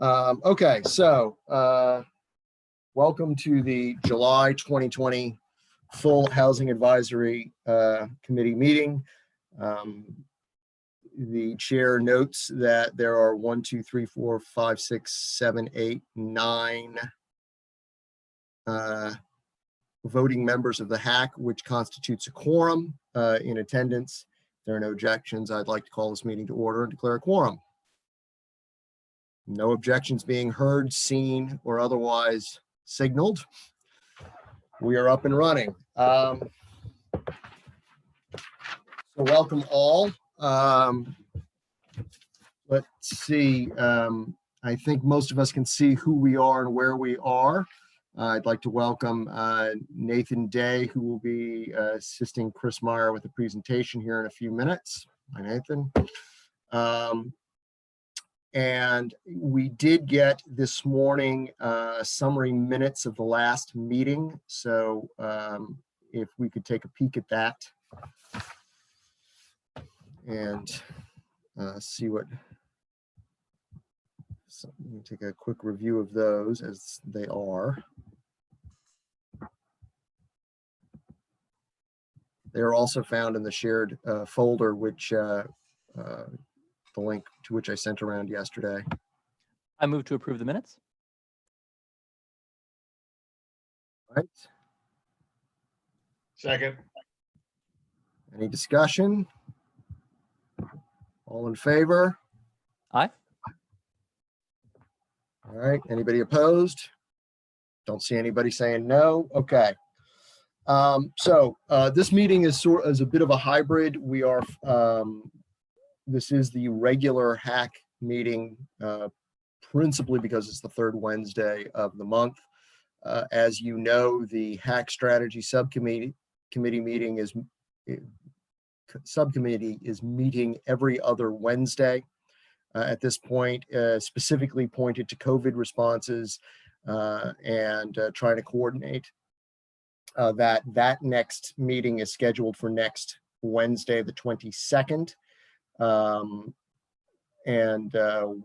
Okay, so welcome to the July 2020 Full Housing Advisory Committee meeting. The chair notes that there are 1, 2, 3, 4, 5, 6, 7, 8, 9 voting members of the HAC, which constitutes a quorum in attendance. If there are no objections, I'd like to call this meeting to order and declare a quorum. No objections being heard, seen, or otherwise signaled. We are up and running. So welcome all. Let's see. I think most of us can see who we are and where we are. I'd like to welcome Nathan Day, who will be assisting Chris Meyer with the presentation here in a few minutes. Hi, Nathan. And we did get this morning summary minutes of the last meeting. So if we could take a peek at that and see what, so let me take a quick review of those as they are. They are also found in the shared folder, which the link to which I sent around yesterday. I move to approve the minutes. Right. Second. Any discussion? All in favor? Aye. All right. Anybody opposed? Don't see anybody saying no. Okay. This meeting is a bit of a hybrid. We are this is the regular HAC meeting, principally because it's the third Wednesday of the month. As you know, the HAC strategy subcommittee meeting is meeting every other Wednesday at this point, specifically pointed to COVID responses and trying to coordinate that next meeting is scheduled for next Wednesday, the 22nd.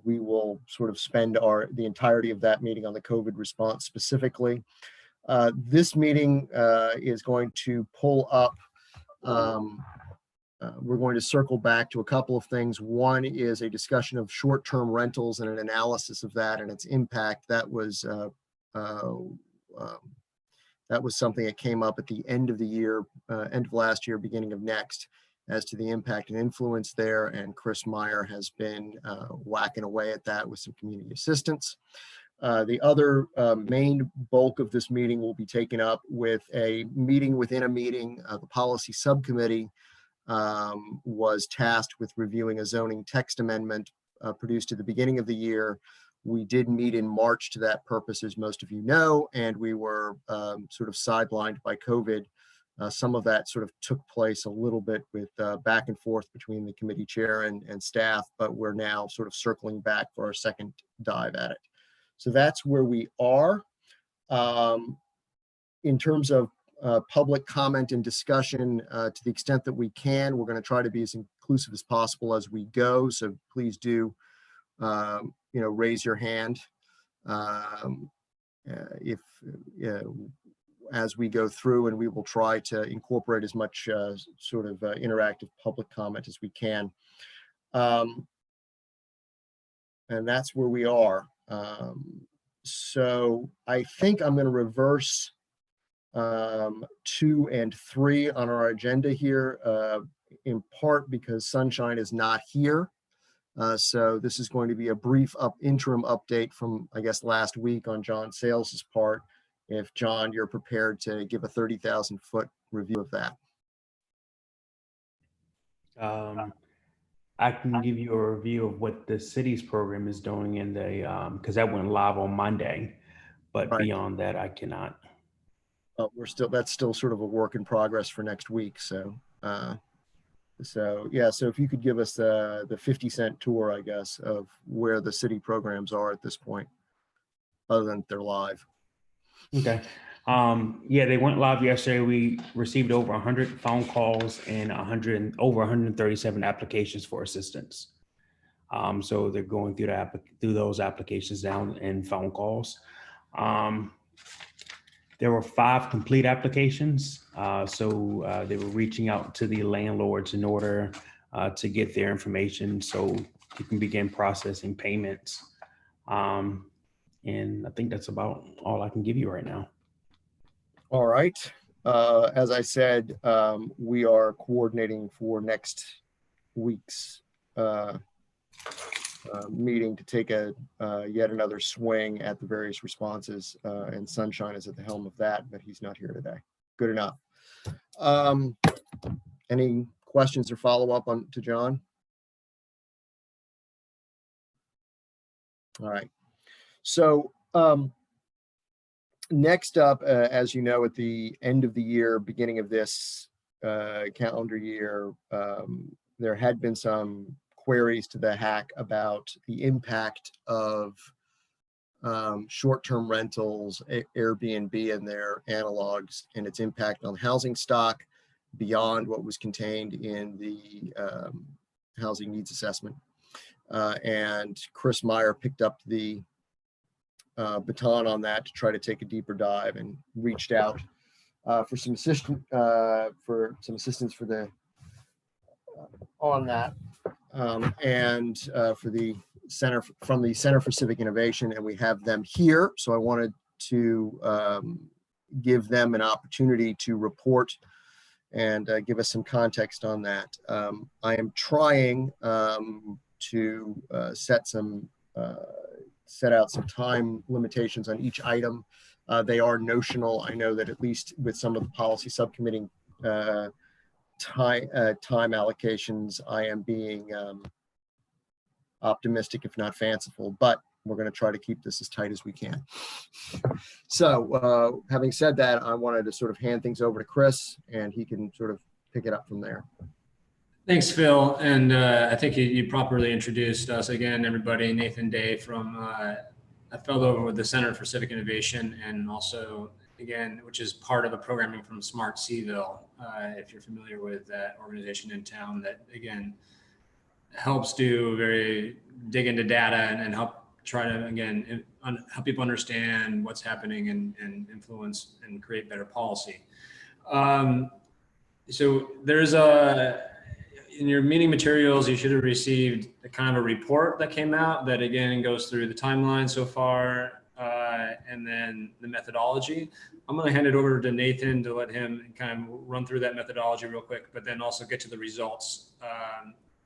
We will sort of spend the entirety of that meeting on the COVID response specifically. This meeting is going to pull up, we're going to circle back to a couple of things. One is a discussion of short-term rentals and an analysis of that and its impact. That was something that came up at the end of the year, end of last year, beginning of next, as to the impact and influence there. And Chris Meyer has been whacking away at that with some community assistance. The other main bulk of this meeting will be taken up with a meeting within a meeting. The policy subcommittee was tasked with reviewing a zoning text amendment produced at the beginning of the year. We did meet in March to that purpose, as most of you know, and we were sort of sidelined by COVID. Some of that sort of took place a little bit with back and forth between the committee chair and staff, but we're now sort of circling back for our second dive at it. So that's where we are. In terms of public comment and discussion, to the extent that we can, we're going to try to be as inclusive as possible as we go. So please do, raise your hand as we go through, and we will try to incorporate as much sort of interactive public comment as we can. And that's where we are. So I think I'm going to reverse 2 and 3 on our agenda here, in part because Sunshine is not here. So this is going to be a brief interim update from, I guess, last week on John Sales's part. If John, you're prepared to give a 30,000-foot review of that. I can give you a review of what the city's program is doing in the, because that went live on Monday, but right. Beyond that, I cannot. That's still sort of a work in progress for next week. So, so if you could give us the 50-cent tour, I guess, of where the city programs are at this point, other than they're live. Okay. Yeah, they went live yesterday. We received over 100 phone calls and over 137 applications for assistance. So they're going through those applications now and phone calls. There were 5 complete applications. So they were reaching out to the landlords in order to get their information so you can begin processing payments. And I think that's about all I can give you right now. All right. As I said, we are coordinating for next week's meeting to take a yet another swing at the various responses, and Sunshine is at the helm of that, but he's not here today. Good enough. Any questions or follow up on to John? All right. So next up, as you know, at the end of the year, beginning of this calendar year, there had been some queries to the hack about the impact of short-term rentals, Airbnb and their analogs, and its impact on housing stock beyond what was contained in the housing needs assessment. And Chris Meyer picked up the baton on that to try to take a deeper dive and reached out for some assistance for the on that, and for the Center for Civic Innovation, and we have them here. So I wanted to give them an opportunity to report and give us some context on that. I am trying to set out some time limitations on each item. They are notional. I know that at least with some of the policy subcommittee time allocations, I am being optimistic, if not fanciful, but we're going to try to keep this as tight as we can. So having said that, I wanted to sort of hand things over to Chris, and he can sort of pick it up from there. Thanks, Phil. And I think you properly introduced us again, everybody. Nathan Day from a fellow with the Center for Civic Innovation, and also, again, which is part of a programming from Smart Seville, if you're familiar with that organization in town that, again, helps dig into data and help try to, again, help people understand what's happening and influence and create better policy. So there's in your meeting materials, you should have received a kind of a report that came out that, again, goes through the timeline so far, and then the methodology. I'm going to hand it over to Nathan to let him kind of run through that methodology real quick, but then also get to the results.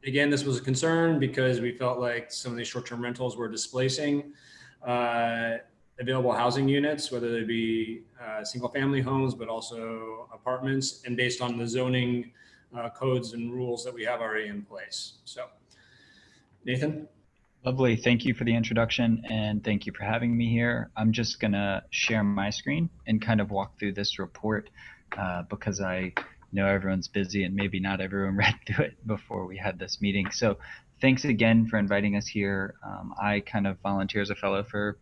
Again, this was a concern because we felt like some of these short-term rentals were displacing available housing units, whether they be single-family homes, but also apartments, and based on the zoning codes and rules that we have already in place. So, Nathan? Lovely. Thank you for the introduction, and thank you for having me here. I'm just going to share my screen and kind of walk through this report because I know everyone's busy and maybe not everyone read through it before we had this meeting. So thanks again for inviting us here. I kind of volunteer as a fellow for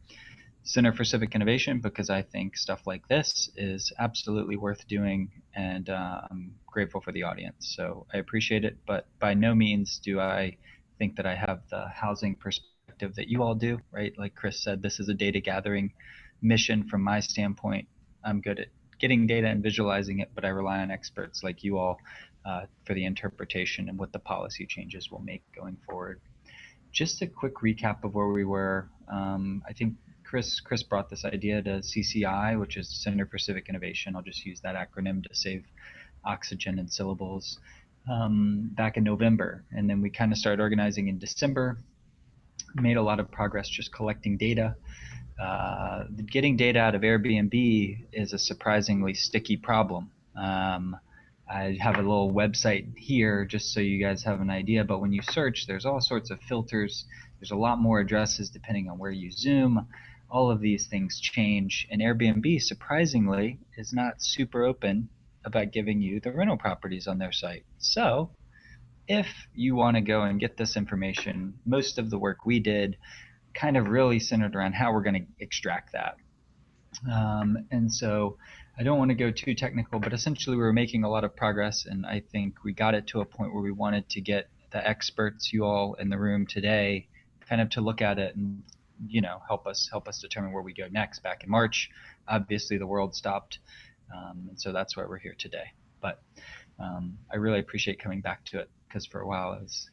Center for Civic Innovation because I think stuff like this is absolutely worth doing, and I'm grateful for the audience. So I appreciate it, but by no means do I think that I have the housing perspective that you all do, right? Like Chris said, this is a data gathering mission from my standpoint. I'm good at getting data and visualizing it, but I rely on experts like you all for the interpretation and what the policy changes will make going forward. Just a quick recap of where we were. I think Chris brought this idea to CCI, which is Center for Civic Innovation. I'll just use that acronym to save oxygen and syllables, back in November. And then we kind of started organizing in December, made a lot of progress just collecting data. Getting data out of Airbnb is a surprisingly sticky problem. I have a little website here just so you guys have an idea, but when you search, there's all sorts of filters. There's a lot more addresses depending on where you zoom. All of these things change, and Airbnb, surprisingly, is not super open about giving you the rental properties on their site. So if you want to go and get this information, most of the work we did kind of really centered around how we're going to extract that. And so I don't want to go too technical, but essentially we were making a lot of progress, and I think we got it to a point where we wanted to get the experts, you all in the room today, kind of to look at it and, help us determine where we go next. Back in March, obviously the world stopped. And so that's why we're here today. But I really appreciate coming back to it, because for a while I was,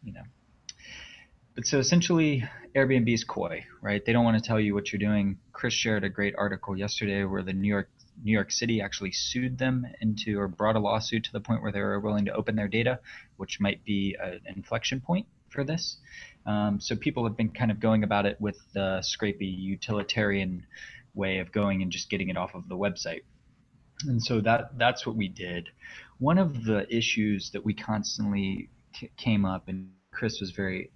But so essentially, Airbnb's coy, right? They don't want to tell you what you're doing. Chris shared a great article yesterday where the New York City actually sued them into, or brought a lawsuit to the point where they were willing to open their data, which might be an inflection point for this. So people have been kind of going about it with the scrapey utilitarian way of going and just getting it off of the website. And so that's what we did. One of the issues that we constantly came up, and Chris was very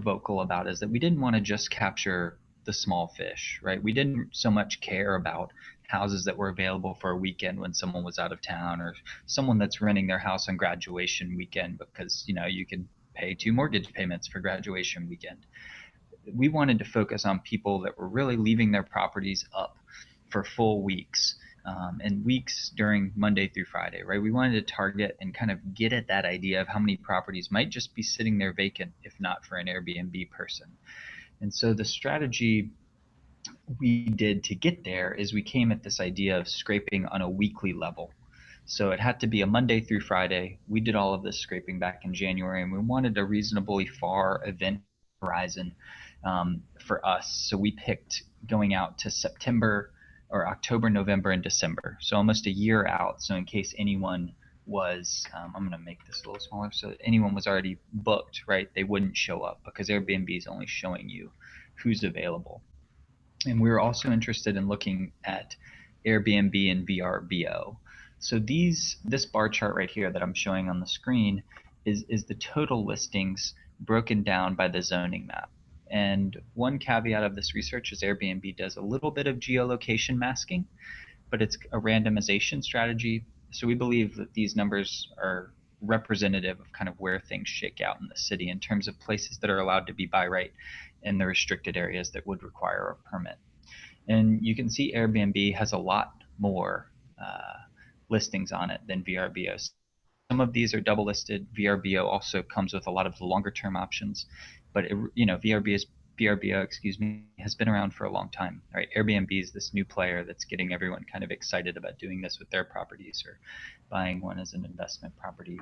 vocal about, is that we didn't want to just capture the small fish, right? We didn't so much care about houses that were available for a weekend when someone was out of town, or someone that's renting their house on graduation weekend because you can pay 2 mortgage payments for graduation weekend. We wanted to focus on people that were really leaving their properties up for full weeks, and weeks during Monday through Friday, right? We wanted to target and kind of get at that idea of how many properties might just be sitting there vacant if not for an Airbnb person. And so the strategy we did to get there is we came at this idea of scraping on a weekly level. So it had to be a Monday through Friday. We did all of this scraping back in January, and we wanted a reasonably far event horizon for us. So we picked going out to September or October, November, and December. So almost a year out. So in case anyone was, I'm going to make this a little smaller, so anyone was already booked, right, they wouldn't show up because Airbnb is only showing you who's available. And we were also interested in looking at Airbnb and VRBO. So this bar chart right here that I'm showing on the screen is the total listings broken down by the zoning map. And one caveat of this research is Airbnb does a little bit of geolocation masking, but it's a randomization strategy. So we believe that these numbers are representative of kind of where things shake out in the city in terms of places that are allowed to be by right and the restricted areas that would require a permit. And you can see Airbnb has a lot more listings on it than VRBO. Some of these are double listed. VRBO also comes with a lot of the longer term options, but VRBO, has been around for a long time, right? Airbnb is this new player that's getting everyone kind of excited about doing this with their properties or buying one as an investment property.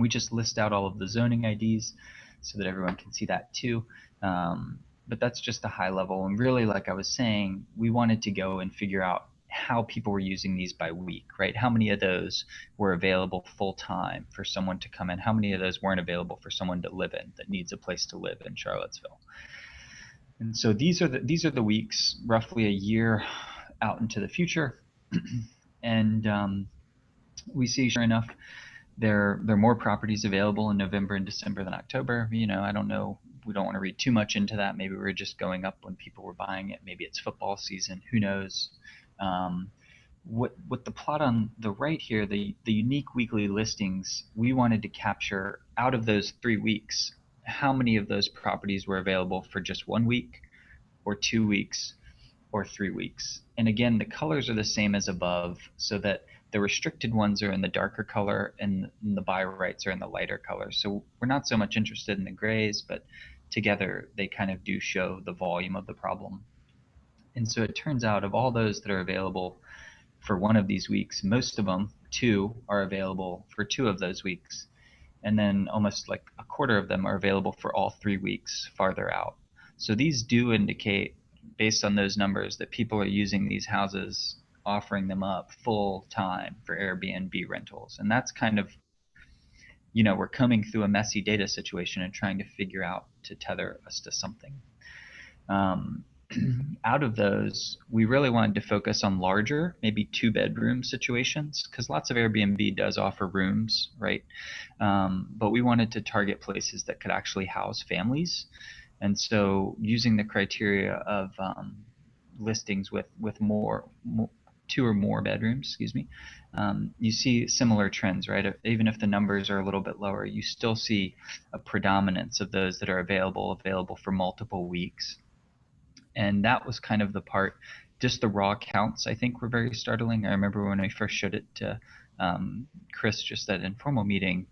We just list out all of the zoning IDs so that everyone can see that too. But that's just a high level. And really, like I was saying, we wanted to go and figure out how people were using these by week, right? How many of those were available full time for someone to come in? How many of those weren't available for someone to live in that needs a place to live in Charlottesville? And so these are the weeks, roughly a year out into the future. And we see, sure enough, there are more properties available in November and December than October. I don't know. We don't want to read too much into that. Maybe we're just going up when people were buying it. Maybe it's football season. Who knows? What the plot on the right here, the unique weekly listings, we wanted to capture out of those 3 weeks, how many of those properties were available for just 1 week or 2 weeks or 3 weeks. And again, the colors are the same as above, so that the restricted ones are in the darker color and the buy rights are in the lighter color. So we're not so much interested in the grays, but together they kind of do show the volume of the problem. And so it turns out of all those that are available for one of these weeks, most of them, 2, are available for 2 of those weeks. And then almost like a quarter of them are available for all 3 weeks farther out. So these do indicate, based on those numbers, that people are using these houses, offering them up full time for Airbnb rentals. And that's kind of, we're coming through a messy data situation and trying to figure out to tether us to something. Out of those, we really wanted to focus on larger, maybe 2-bedroom situations, because lots of Airbnb does offer rooms, right? But we wanted to target places that could actually house families. And so using the criteria of listings with 2 or more bedrooms, you see similar trends, right? Even if the numbers are a little bit lower, you still see a predominance of those that are available for multiple weeks. And that was kind of the part, just the raw counts, I think, were very startling. I remember when I first showed it to Chris just at informal meeting,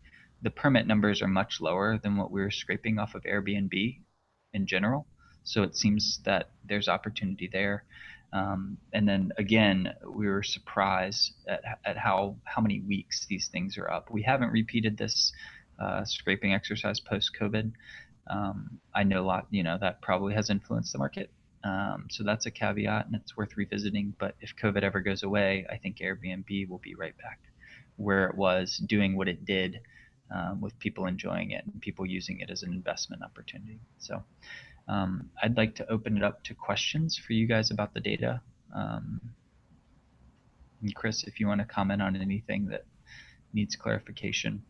the permit numbers are much lower than what we were scraping off of Airbnb in general. So it seems that there's opportunity there. And then again, we were surprised at how many weeks these things are up. We haven't repeated this scraping exercise post-COVID. I know that probably has influenced the market. So that's a caveat, and it's worth revisiting. But if COVID ever goes away, I think Airbnb will be right back where it was, doing what it did, with people enjoying it and people using it as an investment opportunity. So I'd like to open it up to questions for you guys about the data. And Chris, if you want to comment on anything that needs clarification.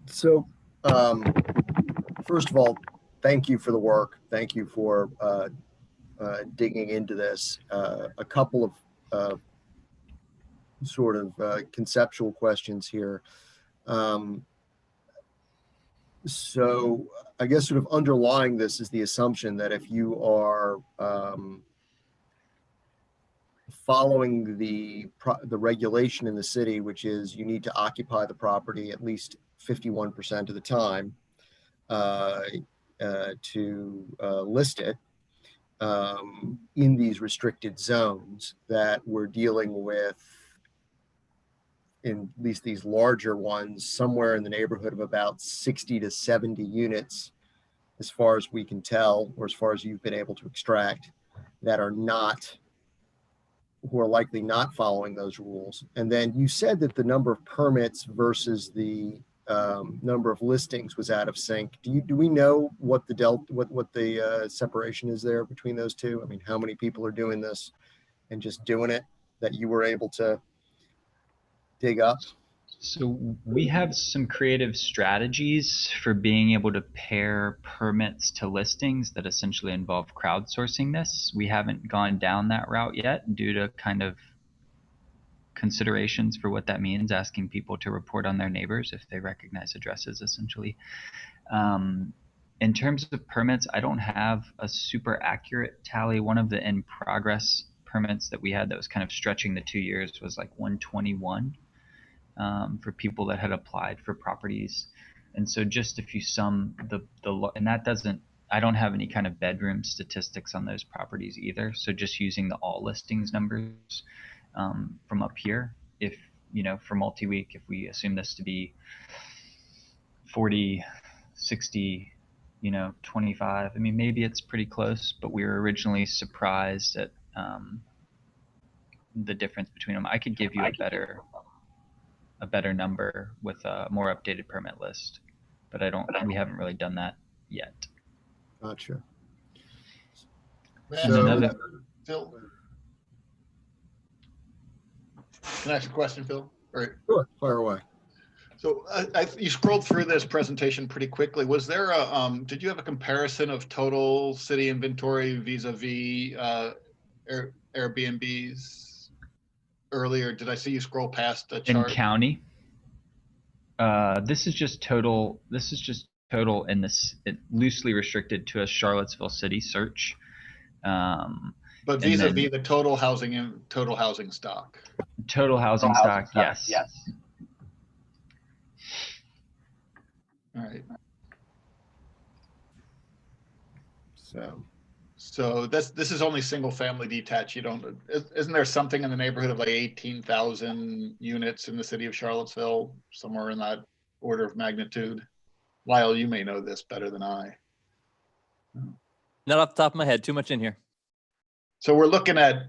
So, first of all, thank you for the work. Thank you for digging into this. A couple of sort of conceptual questions here. So I guess sort of underlying this is the assumption that if you are following the regulation in the city, which is you need to occupy the property at least 51% of the time to list it in these restricted zones, that we're dealing with, in at least these larger ones, somewhere in the neighborhood of about 60 to 70 units, as far as we can tell, or as far as you've been able to extract, that are who are likely not following those rules. And then you said that the number of permits versus the number of listings was out of sync. Do we know what the separation is there between those two? I mean, how many people are doing this and just doing it that you were able to dig up? So we have some creative strategies for being able to pair permits to listings that essentially involve crowdsourcing this. We haven't gone down that route yet due to kind of considerations for what that means, asking people to report on their neighbors if they recognize addresses, essentially. In terms of permits, I don't have a super accurate tally. One of the in-progress permits that we had that was kind of stretching the 2 years was like 121 for people that had applied for properties. And so just if you sum and that doesn't, I don't have any kind of bedroom statistics on those properties either. So just using the all listings numbers from up here, if, for multi-week, if we assume this to be 40, 60, 25, I mean, maybe it's pretty close, but we were originally surprised at the difference between them. I could give you a better number with a more updated permit list, but we haven't really done that yet. Gotcha. Phil, can I ask a question, Phil? Or, Sure, fire away. so you scrolled through this presentation pretty quickly. Was there did you have a comparison of total city inventory vis-a-vis Airbnbs earlier? Did I see you scroll past the chart? In county, this is just total. This is just total in this, loosely restricted to a Charlottesville city search. But vis-a-vis the total housing stock. Total housing stock, yes. All right. So this is only single family detached. Isn't there something in the neighborhood of like 18,000 units in the city of Charlottesville, somewhere in that order of magnitude? Lyle, you may know this better than I. Not off the top of my head, too much in here. So we're looking at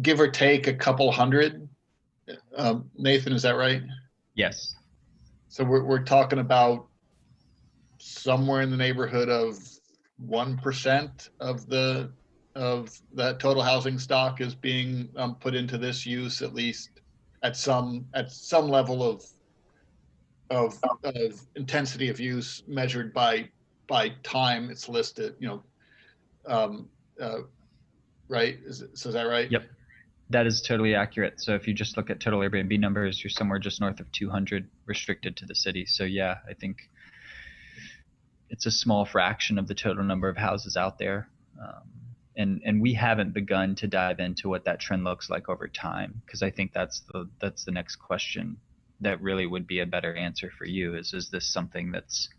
give or take a couple hundred. Nathan, is that right? Yes. So we're talking about somewhere in the neighborhood of 1% of that total housing stock is being put into this use, at least at some level of intensity of use measured by time it's listed. Right? Is that right? Yep. That is totally accurate. So if you just look at total Airbnb numbers, you're somewhere just north of 200 restricted to the city. So yeah, I think it's a small fraction of the total number of houses out there. And we haven't begun to dive into what that trend looks like over time, because I think that's the next question that really would be a better answer for you is this something that's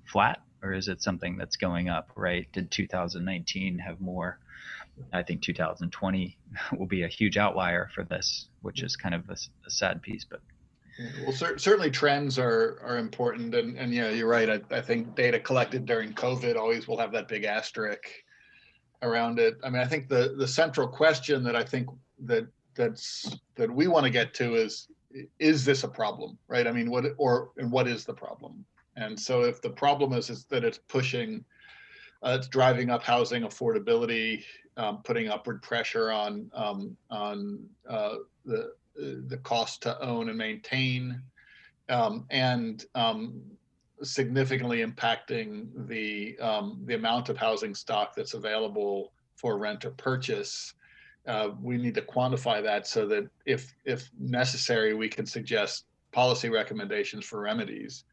flat or is it something that's going up, right? Did 2019 have more? I think 2020 will be a huge outlier for this, which is kind of a sad piece, but. Well, certainly trends are important, and yeah, you're right. I think data collected during COVID always will have that big asterisk around it. I mean, I think the central question that I think that we want to get to is this a problem, right? I mean, what is the problem? And so if the problem is that it's pushing, it's driving up housing affordability, putting upward pressure on the cost to own and maintain, and significantly impacting the amount of housing stock that's available for rent or purchase. We need to quantify that so that if necessary, we can suggest policy recommendations for remedies.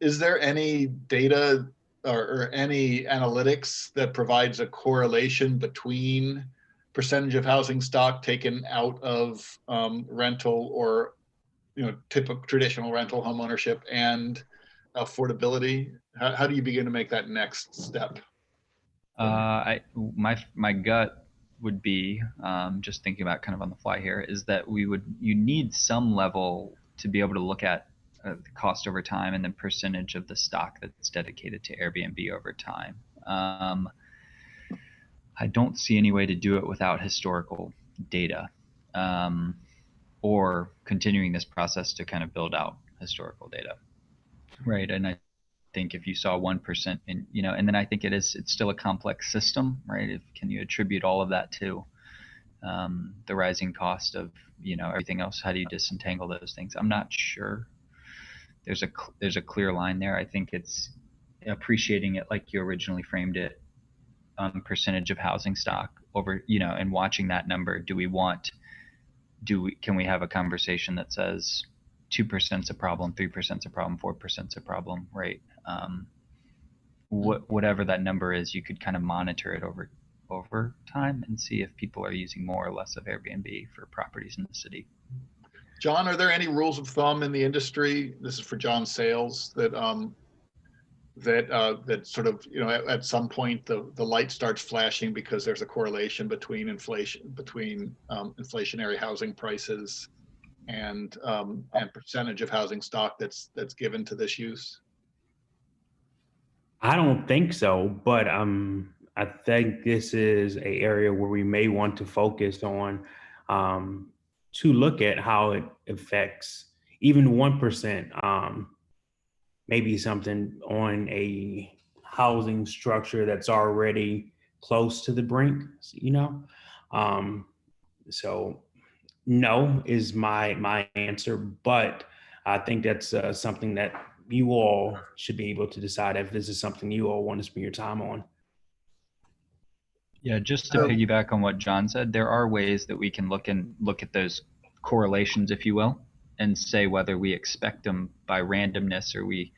Is there any data or any analytics that provides a correlation between percentage of housing stock taken out of rental or typical traditional rental home ownership and affordability? How do you begin to make that next step? My gut would be, just thinking about kind of on the fly here, is that you need some level to be able to look at the cost over time and the percentage of the stock that's dedicated to Airbnb over time. I don't see any way to do it without historical data, or continuing this process to kind of build out historical data, right? And I think if you saw 1% and then I think it's still a complex system, right? Can you attribute all of that to the rising cost of everything else? How do you disentangle those things? I'm not sure. There's a clear line there. I think it's appreciating it like you originally framed it, percentage of housing stock over, and watching that number. Can we have a conversation that says 2% is a problem, 3% is a problem, 4% is a problem, right? Whatever that number is, you could kind of monitor it over time and see if people are using more or less of Airbnb for properties in the city. John, are there any rules of thumb in the industry? This is for John Sales, that sort of, at some point the light starts flashing because there's a correlation between inflationary housing prices and percentage of housing stock that's given to this use? I don't think so, but I think this is an area where we may want to focus on, to look at how it affects even 1%, maybe something on a housing structure that's already close to the brink, so no is my answer, but I think that's something that you all should be able to decide if this is something you all want to spend your time on. Yeah, just to piggyback on what John said, there are ways that we can look at those correlations, if you will, and say whether we expect them by randomness or we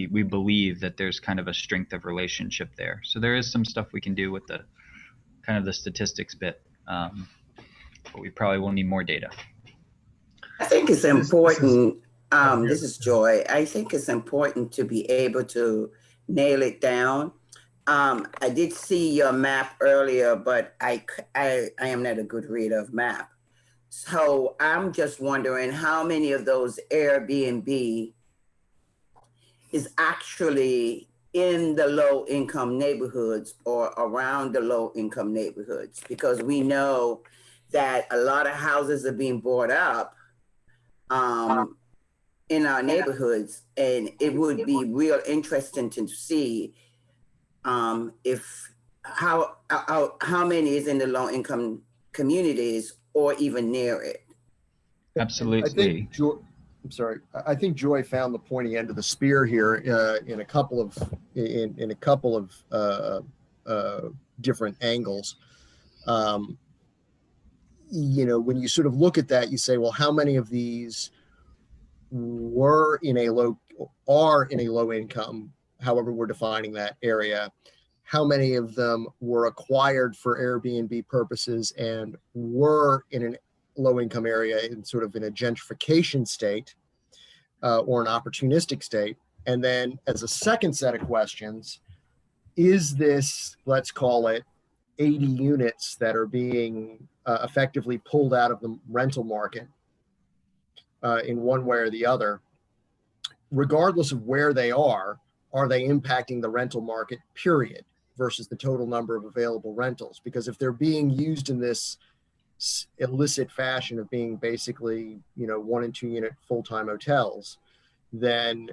believe that there's kind of a strength of relationship there. So there is some stuff we can do with the kind of the statistics bit, but we probably will need more data. I think it's important. This is Joy. I think it's important to be able to nail it down. I did see your map earlier, but I am not a good reader of map. So I'm just wondering how many of those Airbnb is actually in the low income neighborhoods or around the low income neighborhoods, because we know that a lot of houses are being bought up in our neighborhoods, and it would be real interesting to see if how many is in the low income communities or even near it. Absolutely. I think Joy found the pointy end of the spear here in a couple of different angles. When you sort of look at that, you say, well, how many of these are in a low income, however we're defining that area? How many of them were acquired for Airbnb purposes and were in a low income area in sort of in a gentrification state? or an opportunistic state? And then as a second set of questions, is this, let's call it 80 units that are being effectively pulled out of the rental market in one way or the other, regardless of where they are they impacting the rental market, period, versus the total number of available rentals? Because if they're being used in this illicit fashion of being basically, 1 and 2 unit full-time hotels, then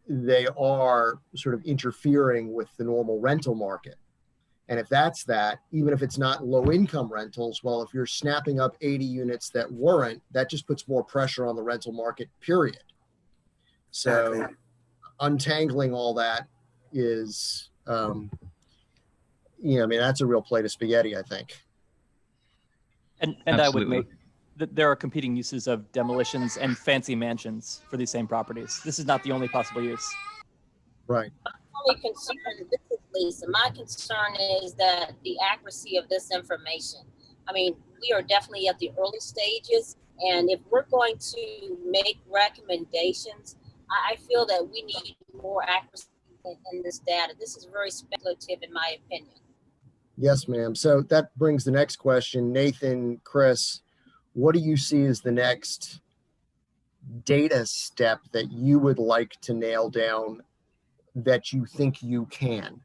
they are sort of interfering with the normal rental market. And if that's that, even if it's not low income rentals, well, if you're snapping up 80 units that weren't, that just puts more pressure on the rental market, period. So Exactly. untangling all that is, that's a real plate of spaghetti, I think. And I would Absolutely. make that there are competing uses of demolitions and fancy mansions for these same properties. This is not the only possible use. Right. Only concern, this is Lisa, my concern is that the accuracy of this information. I mean, we are definitely at the early stages, and if we're going to make recommendations, I feel that we need more accuracy in this data. This is very speculative in my opinion. Yes, ma'am. So that brings the next question. Nathan, Chris, what do you see as the next data step that you would like to nail down that you think you can?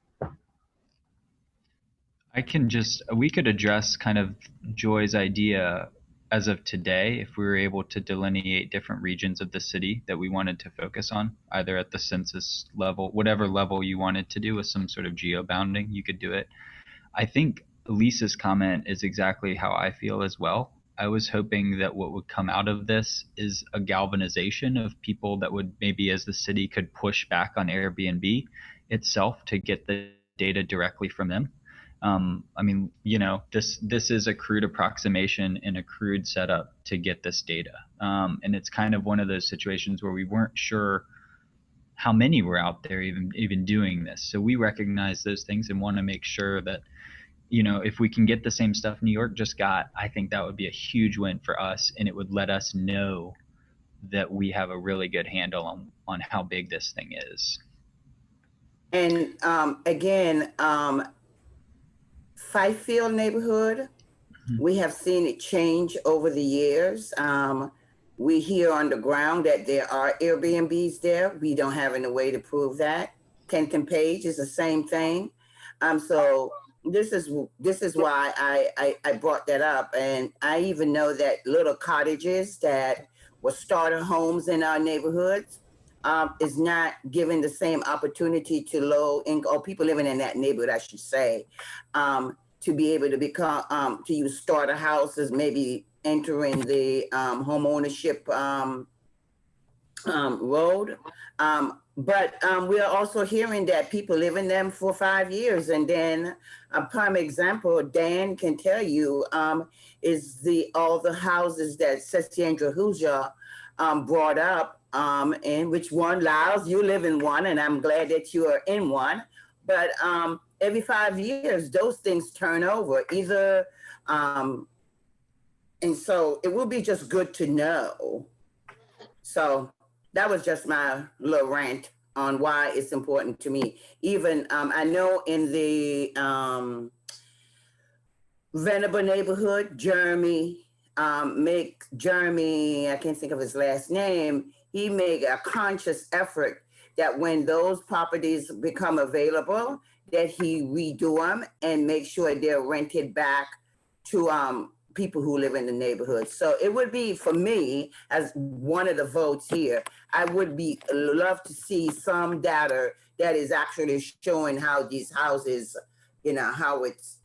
We could address kind of Joy's idea as of today if we were able to delineate different regions of the city that we wanted to focus on, either at the census level, whatever level you wanted to do with some sort of geo-bounding, you could do it. I think Lisa's comment is exactly how I feel as well. I was hoping that what would come out of this is a galvanization of people that would maybe, as the city, could push back on Airbnb itself to get the data directly from them. I mean, this is a crude approximation and a crude setup to get this data. And it's kind of one of those situations where we weren't sure how many were out there even doing this. So we recognize those things and want to make sure that, if we can get the same stuff New York just got, I think that would be a huge win for us, and it would let us know that we have a really good handle on how big this thing is. And again, Fifield neighborhood, we have seen it change over the years. We hear on the ground that there are Airbnbs there. We don't have any way to prove that. Kenton Page is the same thing. So this is why I brought that up. And I even know that little cottages that were starter homes in our neighborhoods is not given the same opportunity to low income, or people living in that neighborhood, I should say, to be able to become, to use starter houses, maybe entering the home ownership road. But we are also hearing that people live in them for 5 years. And then a prime example, Dan can tell you, is all the houses that Satyendra Huja brought up, and which one, Lyles, you live in one, and I'm glad that you are in one. But every 5 years, those things turn over either. And so it will be just good to know. So that was just my little rant on why it's important to me. Even I know in the Venable neighborhood, Jeremy, I can't think of his last name, he made a conscious effort that when those properties become available, that he redo them and make sure they're rented back to people who live in the neighborhood. So it would be, for me, as one of the votes here, I would love to see some data that is actually showing how these houses, how it's,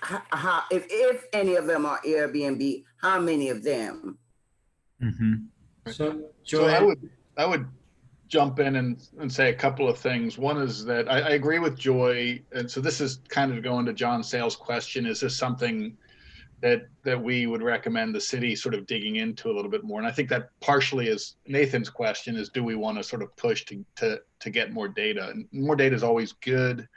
how if any of them are Airbnb, how many of them? Mm-hmm. So, So Joy, I would jump in and say a couple of things. One is that I agree with Joy. And so this is kind of going to John Sale's question. Is this something that we would recommend the city sort of digging into a little bit more? And I think that partially is Nathan's question, is do we want to sort of push to get more data? And more data is always good.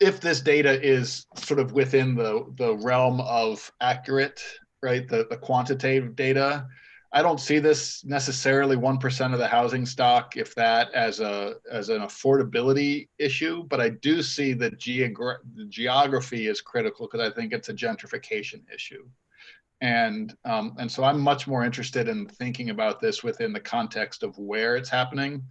If this data is sort of within the realm of accurate, right, the quantitative data, I don't see this necessarily 1% of the housing stock, if that, as an affordability issue, but I do see that the geography is critical because I think it's a gentrification issue. And so I'm much more interested in thinking about this within the context of where it's happening,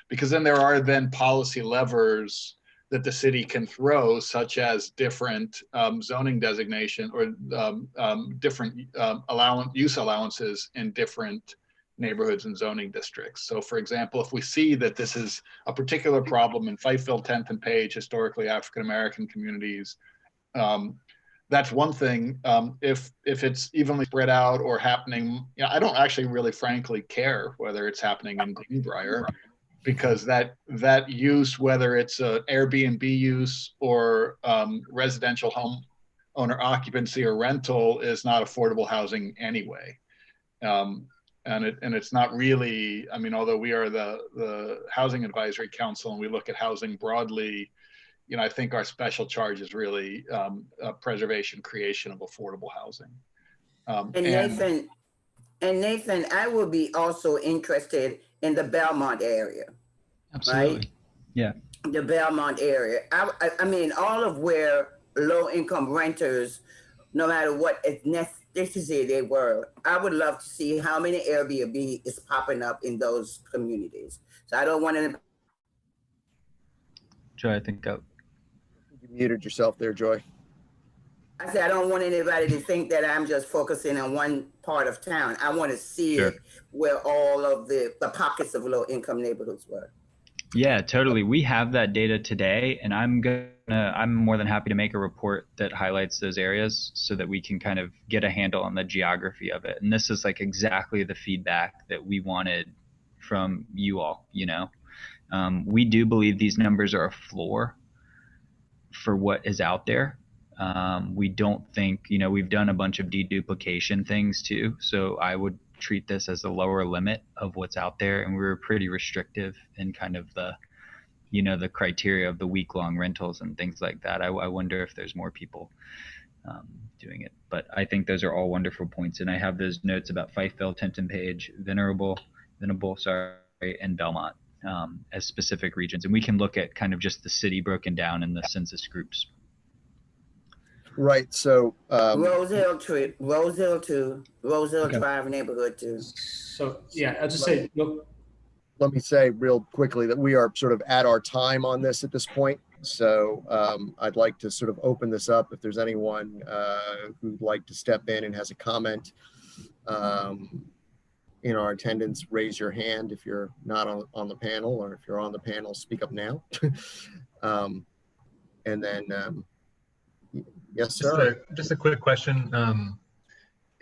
because then there are then policy levers that the city can throw, such as different zoning designation or different use allowances in different neighborhoods and zoning districts. So for example, if we see that this is a particular problem in Fifeville, 10th and Page, historically African-American communities, that's one thing. If it's evenly spread out or happening, I don't actually really frankly care whether it's happening in Greenbrier, because that use, whether it's an Airbnb use or residential home owner occupancy or rental, is not affordable housing anyway. And it's not really, I mean, although we are the Housing Advisory Council and we look at housing broadly, I think our special charge is really preservation, creation of affordable housing. Nathan, I will be also interested in the Belmont area. Absolutely. Right? Yeah. The Belmont area. I mean, all of where low-income renters, no matter what ethnicity they were, I would love to see how many Airbnb is popping up in those communities. So I don't want to. Joy, I think You muted yourself there, Joy. I said, I don't want anybody to think that I'm just focusing on one part of town. I want to see it where all of the pockets of low-income neighborhoods were. Yeah, totally. We have that data today, and I'm more than happy to make a report that highlights those areas so that we can kind of get a handle on the geography of it. And this is like exactly the feedback that we wanted from you all, We do believe these numbers are a floor for what is out there. We don't think, we've done a bunch of deduplication things too. So I would treat this as a lower limit of what's out there. And we were pretty restrictive in kind of the criteria of the week-long rentals and things like that. I wonder if there's more people doing it. But I think those are all wonderful points. And I have those notes about Fifeville, 10th and Page, Venable, and Belmont as specific regions. And we can look at kind of just the city broken down in the census groups. Right. So Rose Hill Drive neighborhood too. So yeah, I'll just say, look. Let me say real quickly that we are sort of at our time on this at this point. So I'd like to sort of open this up. If there's anyone who'd like to step in and has a comment in our attendance, raise your hand. If you're not on the panel, or if you're on the panel, speak up now. And then, yes, sir. Just a quick question.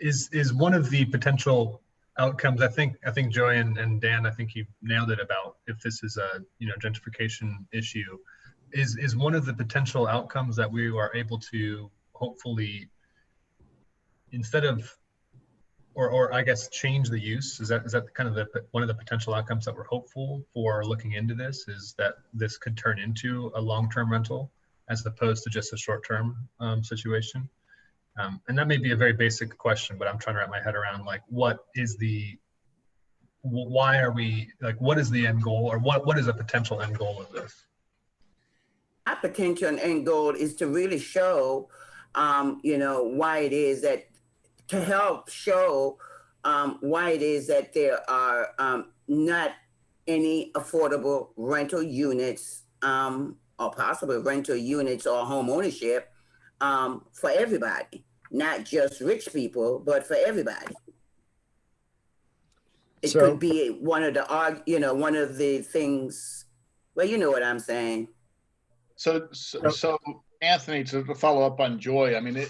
Is one of the potential outcomes, I think Joy and Dan, I think you nailed it about if this is a gentrification issue, is one of the potential outcomes that we are able to hopefully, instead of or I guess change the use, is that kind of one of the potential outcomes that we're hopeful for looking into this, is that this could turn into a long-term rental as opposed to just a short-term situation? And that may be a very basic question, but I'm trying to wrap my head around what is the end goal, or what is a potential end goal of this? Our potential end goal is to really show, why it is that, to help show why it is that there are not any affordable rental units or possible rental units or home ownership for everybody, not just rich people, but for everybody. It could be one of the things, well, you know what I'm saying. So Anthony, to follow up on Joy, I mean,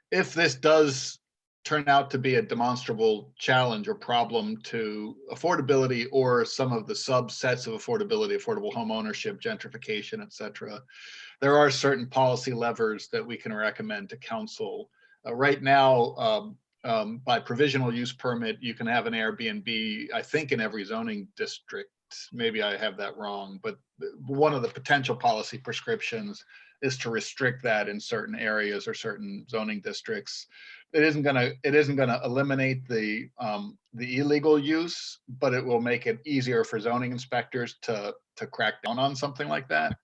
if this does turn out to be a demonstrable challenge or problem to affordability or some of the subsets of affordability, affordable home ownership, gentrification, et cetera, there are certain policy levers that we can recommend to council. Right now, by provisional use permit, you can have an Airbnb, I think, in every zoning district maybe I have that wrong, but one of the potential policy prescriptions is to restrict that in certain areas or certain zoning districts. It isn't gonna eliminate the illegal use, but it will make it easier for zoning inspectors to crack down on something like that.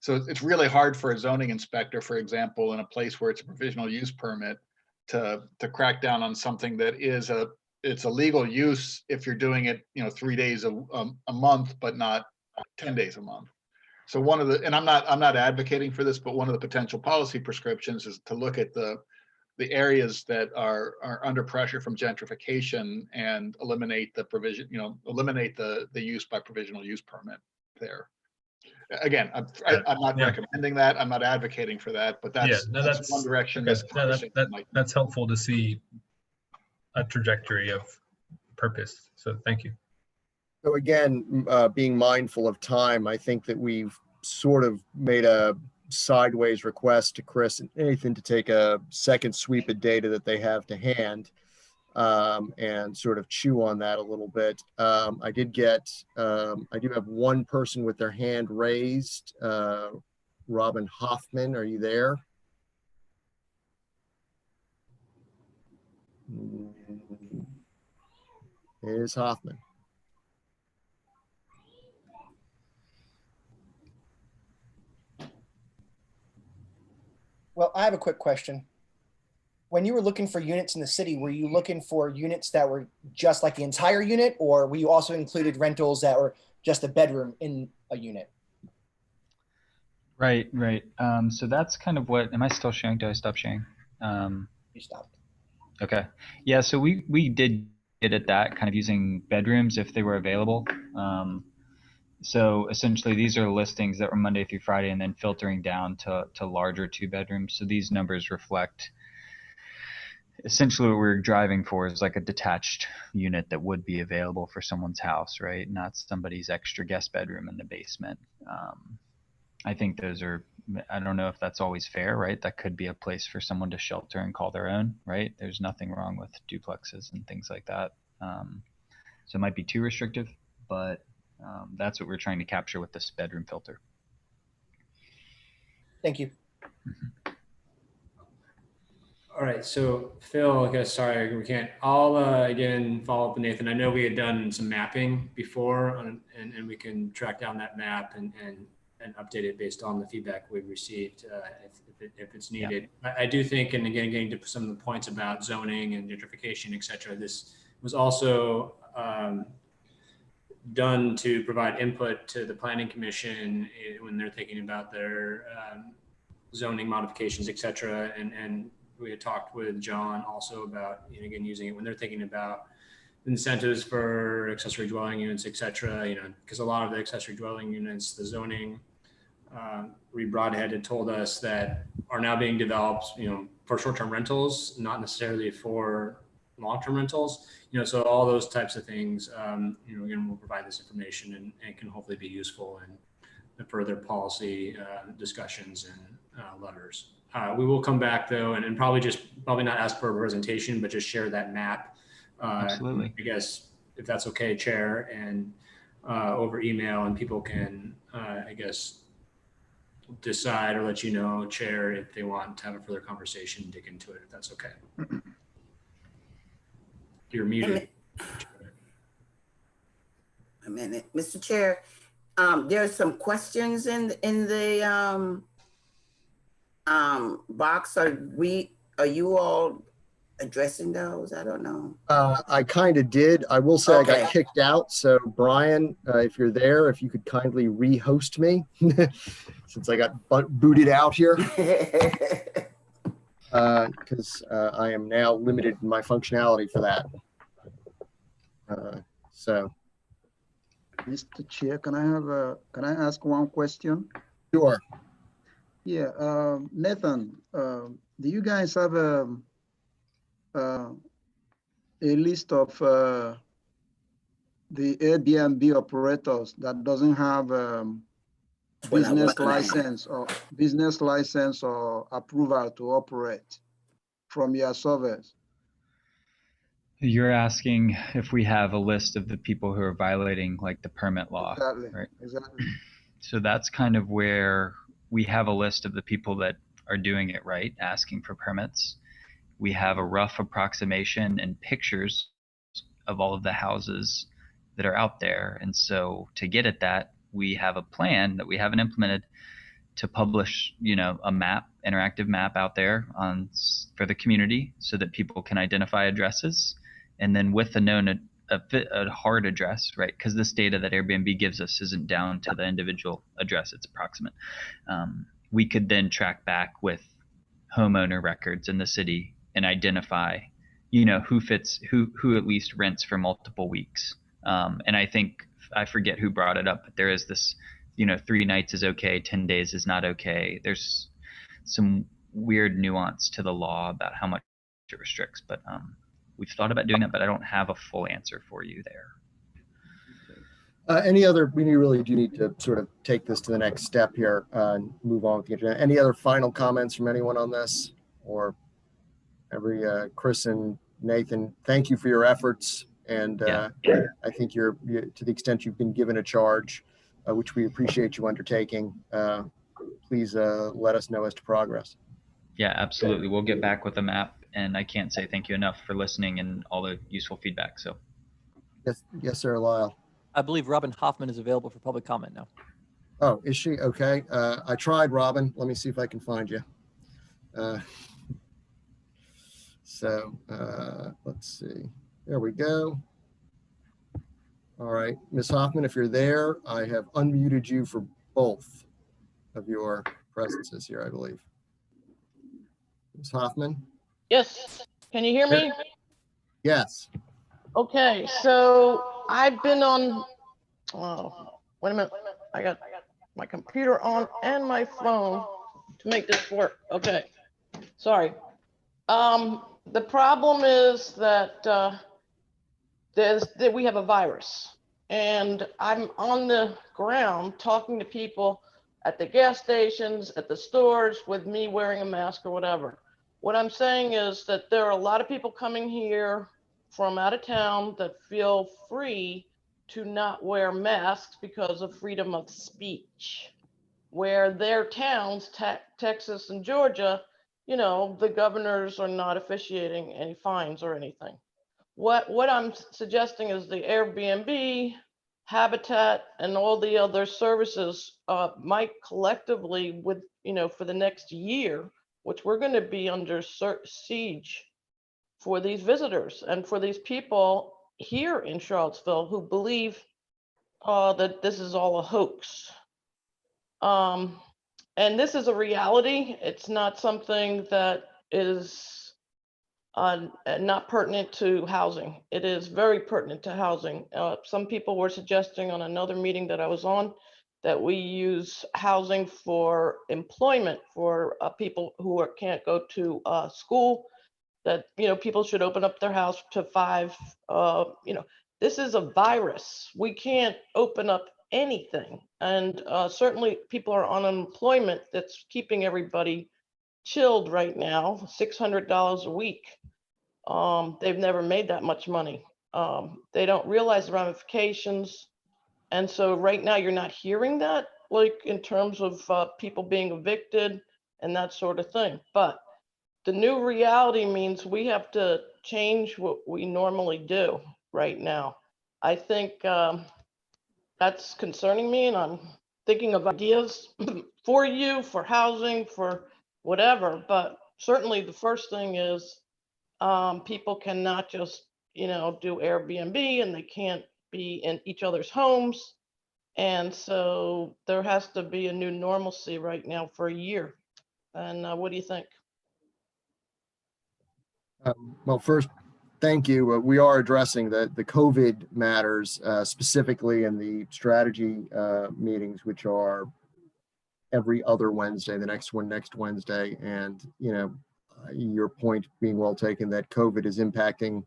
So it's really hard for a zoning inspector, for example, in a place where it's a provisional use permit, to crack down on something that it's a legal use if you're doing it, 3 days a month, but not 10 days a month. So and I'm not advocating for this, but one of the potential policy prescriptions is to look at the areas that are under pressure from gentrification and eliminate the provision, eliminate the use by provisional use permit there. Again, I'm not recommending that. I'm not advocating for that, but that's one direction. Okay. That's helpful to see a trajectory of purpose. So thank you. So again, being mindful of time, I think that we've sort of made a sideways request to Chris and Nathan to take a second sweep of data that they have to hand, and sort of chew on that a little bit. I do have one person with their hand raised. Robin Hoffman, are you there? It is Hoffman. Well, I have a quick question. When you were looking for units in the city, were you looking for units that were just like the entire unit, or were you also included rentals that were just a bedroom in a unit? Right. So that's kind of what, am I still sharing? Do I stop sharing? You stopped. Okay. Yeah, so we did get at that, kind of using bedrooms if they were available. So essentially these are listings that were Monday through Friday and then filtering down to larger 2-bedrooms. So these numbers reflect essentially what we're driving for is like a detached unit that would be available for someone's house, right? Not somebody's extra guest bedroom in the basement. I think those are, I don't know if that's always fair, right? That could be a place for someone to shelter and call their own, right? There's nothing wrong with duplexes and things like that. So it might be too restrictive, but that's what we're trying to capture with this bedroom filter. Thank you. Mm-hmm. All right, so Phil, I guess, sorry, we can't. I'll again follow up with Nathan. I know we had done some mapping before, and we can track down that map and update it based on the feedback we've received if it's needed. Yeah. I do think, and again, getting to some of the points about zoning and gentrification, et cetera, this was also done to provide input to the Planning Commission when they're thinking about their zoning modifications, et cetera, and we had talked with John also about, again, using it when they're thinking about incentives for accessory dwelling units, et cetera, because a lot of the accessory dwelling units, the zoning, Reed Broadhead had told us that are now being developed, for short-term rentals, not necessarily for long-term rentals, so all those types of things, again, we'll provide this information and can hopefully be useful in the further policy discussions and letters. We will come back though, and probably not ask for a presentation, but just share that map. Absolutely. I guess if that's okay, Chair, and over email, and people can, I guess, decide or let you know, Chair, if they want to have a further conversation, dig into it, if that's okay. You're muted. A minute, Mr. Chair. There are some questions in the box. Are you all addressing those? I don't know. I kind of did. I will say Okay. I got kicked out. So Brian, if you're there, if you could kindly re-host me since I got booted out here. Because I am now limited in my functionality for that. So. Mr. Chair, can I ask one question? Sure. Yeah, Nathan, do you guys have a list of the Airbnb operators that doesn't have business license or approval to operate from your servers? You're asking if we have a list of the people who are violating like the permit law, Exactly, right? exactly. So that's kind of where we have a list of the people that are doing it right, asking for permits. We have a rough approximation and pictures of all of the houses that are out there. And so to get at that, we have a plan that we haven't implemented to publish, a map, interactive map out there for the community so that people can identify addresses. And then with the known a hard address, right? Because this data that Airbnb gives us isn't down to the individual address, it's approximate. We could then track back with homeowner records in the city and identify, who at least rents for multiple weeks. And I think, I forget who brought it up, but there is this, 3 nights is okay, 10 days is not okay. There's some weird nuance to the law about how much it restricts, but we've thought about doing that, but I don't have a full answer for you there. We really do need to sort of take this to the next step here and move on with the agenda. Any other final comments from anyone on this? Or Chris and Nathan, thank you for your efforts. And I think to the extent you've been given a charge, which we appreciate you undertaking, please let us know as to progress. Yeah, absolutely. We'll get back with a map, and I can't say thank you enough for listening and all the useful feedback. So, yes, sir, Lyle. I believe Robin Hoffman is available for public comment now. Oh, is she? Okay. I tried, Robin. Let me see if I can find you. Let's see. There we go. All right, Ms. Hoffman, if you're there, I have unmuted you for both of your presences here, I believe. Ms. Hoffman? Yes. Can you hear me? Yes. Okay, so I've been on, wait a minute. I got my computer on and my phone to make this work. Okay, sorry. The problem is that we have a virus, and I'm on the ground talking to people at the gas stations, at the stores, with me wearing a mask or whatever. What I'm saying is that there are a lot of people coming here from out of town that feel free to not wear masks because of freedom of speech, where their towns, Texas and Georgia, the governors are not officiating any fines or anything. What I'm suggesting is the Airbnb, Habitat, and all the other services might collectively, with for the next year, which we're going to be under siege for these visitors and for these people here in Charlottesville who believe that this is all a hoax. And this is a reality. It's not something that is not pertinent to housing. It is very pertinent to housing. Some people were suggesting on another meeting that I was on that we use housing for employment for people who can't go to school, that people should open up their house to 5. This is a virus. We can't open up anything, and certainly people are on unemployment that's keeping everybody chilled right now. $600 a week. They've never made that much money. They don't realize the ramifications. And so right now you're not hearing that, like in terms of people being evicted and that sort of thing. But the new reality means we have to change what we normally do right now. I think that's concerning me, and I'm thinking of ideas for you, for housing, for whatever. But certainly the first thing is people cannot just, do Airbnb, and they can't be in each other's homes. And so there has to be a new normalcy right now for a year. And what do you think? Well, first, thank you. We are addressing the COVID matters specifically in the strategy meetings, which are every other Wednesday, the next one next Wednesday. And, your point being well taken that COVID is impacting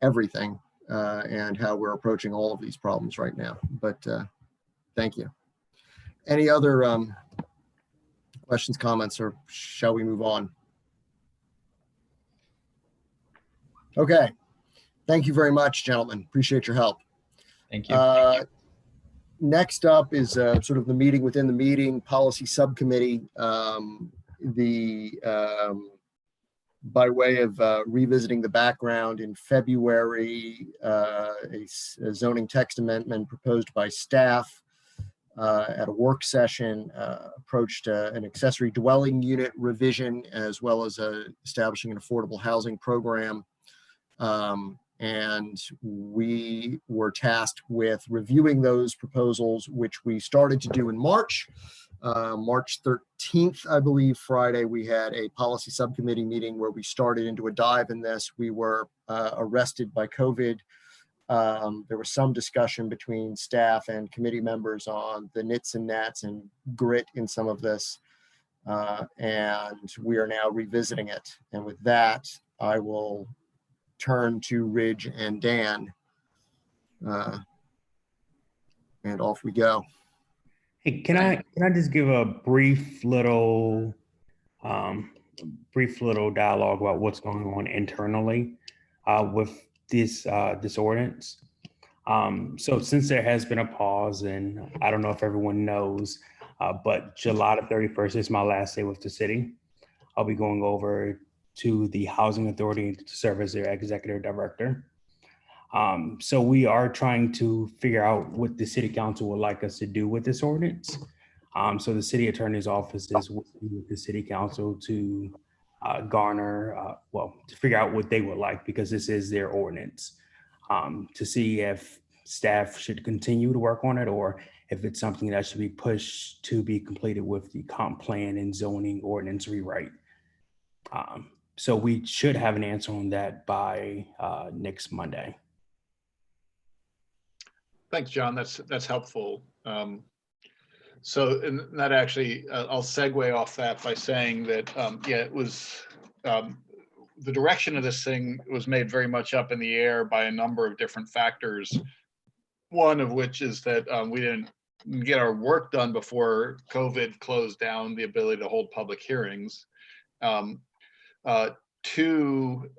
everything and how we're approaching all of these problems right now. But thank you. Any other questions, comments, or shall we move on? Okay, Thank you very much, gentlemen. Appreciate your help. Thank you. Next up is sort of the meeting within the meeting, policy subcommittee. By way of revisiting the background, in February, a zoning text amendment proposed by staff at a work session approached an accessory dwelling unit revision, as well as establishing an affordable housing program. And we were tasked with reviewing those proposals, which we started to do in March. March 13th, I believe, Friday, we had a policy subcommittee meeting where we started into a dive in this. We were arrested by COVID. There was some discussion between staff and committee members on the nits and gnats and grit in some of this. And we are now revisiting it. And with that, I will turn to Ridge and Dan. And off we go. Hey, can I just give a brief little dialogue about what's going on internally with this ordinance? So since there has been a pause, and I don't know if everyone knows, but July the 31st is my last day with the city. I'll be going over to the Housing Authority to serve as their executive director. So we are trying to figure out what the city council would like us to do with this ordinance. So the city attorney's office is working with the city council to to figure out what they would like, because this is their ordinance, to see if staff should continue to work on it or if it's something that should be pushed to be completed with the comp plan and zoning ordinance rewrite. So we should have an answer on that by next Monday. Thanks, John. That's helpful. So, and that actually, I'll segue off that by saying that, it was, the direction of this thing was made very much up in the air by a number of different factors. One of which is that we didn't get our work done before COVID closed down the ability to hold public hearings. Two,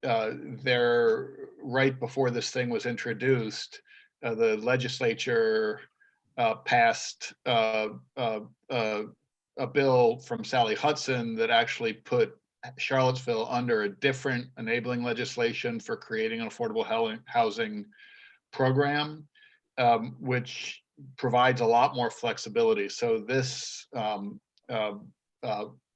there, right before this thing was introduced, the legislature passed a bill from Sally Hudson that actually put Charlottesville under a different enabling legislation for creating an affordable housing program, which provides a lot more flexibility. So this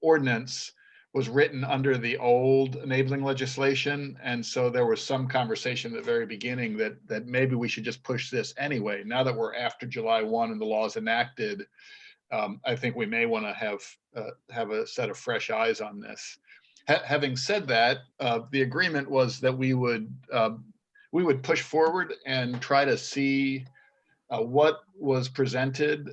ordinance was written under the old enabling legislation. And so there was some conversation at the very beginning that maybe we should just push this anyway. Now that we're after July 1 and the law is enacted, I think we may want to have a set of fresh eyes on this. Having said that, the agreement was that we would push forward and try to see what was presented,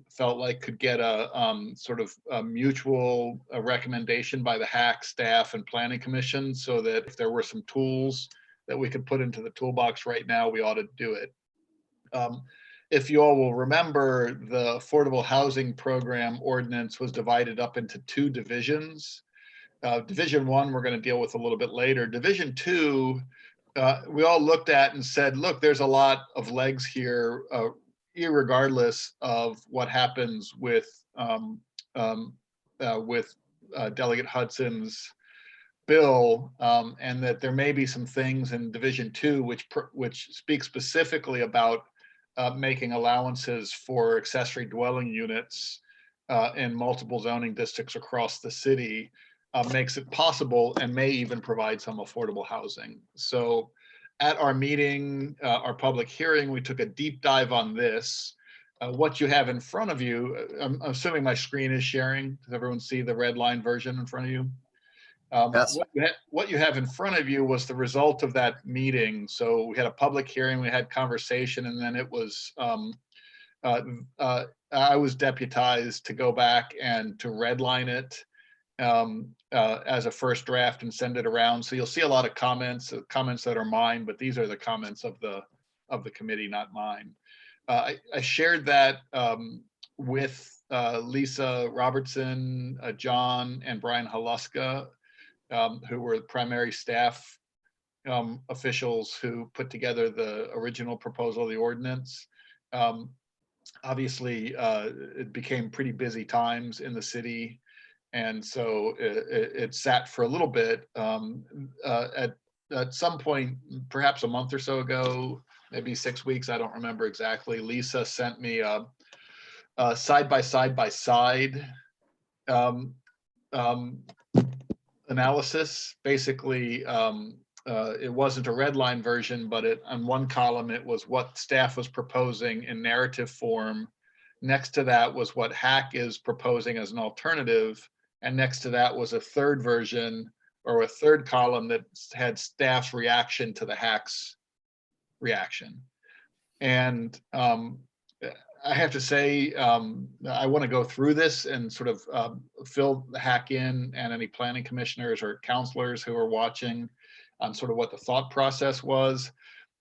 felt like could get a sort of a mutual recommendation by the HAC staff and planning commission, so that if there were some tools that we could put into the toolbox right now, we ought to do it. If you all will remember, the affordable housing program ordinance was divided up into two divisions. Division 1, we're going to deal with a little bit later. Division 2, we all looked at and said, look, there's a lot of legs here, irregardless of what happens with Delegate Hudson's bill, and that there may be some things in Division 2 which speak specifically about making allowances for accessory dwelling units in multiple zoning districts across the city. Makes it possible and may even provide some affordable housing. So at our meeting, our public hearing, we took a deep dive on this. What you have in front of you, I'm assuming my screen is sharing. Does everyone see the red line version in front of you? Yes. What you have in front of you was the result of that meeting. So we had a public hearing, we had conversation, and then it was, I was deputized to go back and to redline it as a first draft and send it around. So you'll see a lot of comments that are mine, but these are the comments of the committee, not mine. I shared that with Lisa Robertson, John, and Brian Haluska, who were primary staff officials who put together the original proposal of the ordinance. Obviously, it became pretty busy times in the city, and so it sat for a little bit. At some point, perhaps a month or so ago, maybe 6 weeks, I don't remember exactly, Lisa sent me a side by side analysis. Basically, it wasn't a red line version, but on one column, it was what staff was proposing in narrative form. Next to that was what HAC is proposing as an alternative. And next to that was a third version, or a third column that had staff's reaction to the HAC's reaction. And I have to say, I want to go through this and sort of fill the HAC in, and any planning commissioners or counselors who are watching on sort of what the thought process was.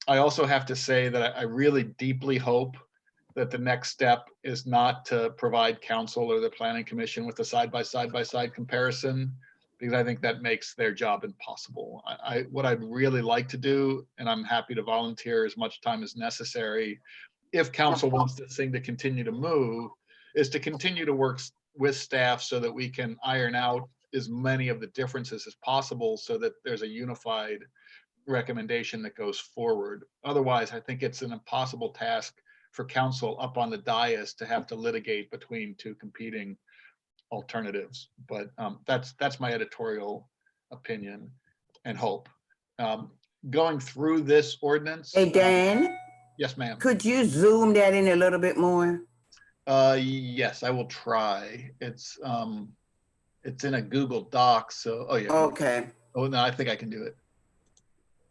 I also have to say that I really deeply hope that the next step is not to provide council or the planning commission with a side by side comparison, because I think that makes their job impossible. What I'd really like to do, and I'm happy to volunteer as much time as necessary, if council wants this thing to continue to move, is to continue to work with staff so that we can iron out as many of the differences as possible, so that there's a unified recommendation that goes forward. Otherwise, I think it's an impossible task for council up on the dais to have to litigate between two competing alternatives. But that's my editorial opinion and hope. Going through this ordinance. Hey, Dan. Yes, ma'am. Could you zoom that in a little bit more? Yes, I will try. It's in a Google Doc, so, oh yeah. Okay. Oh no, I think I can do it.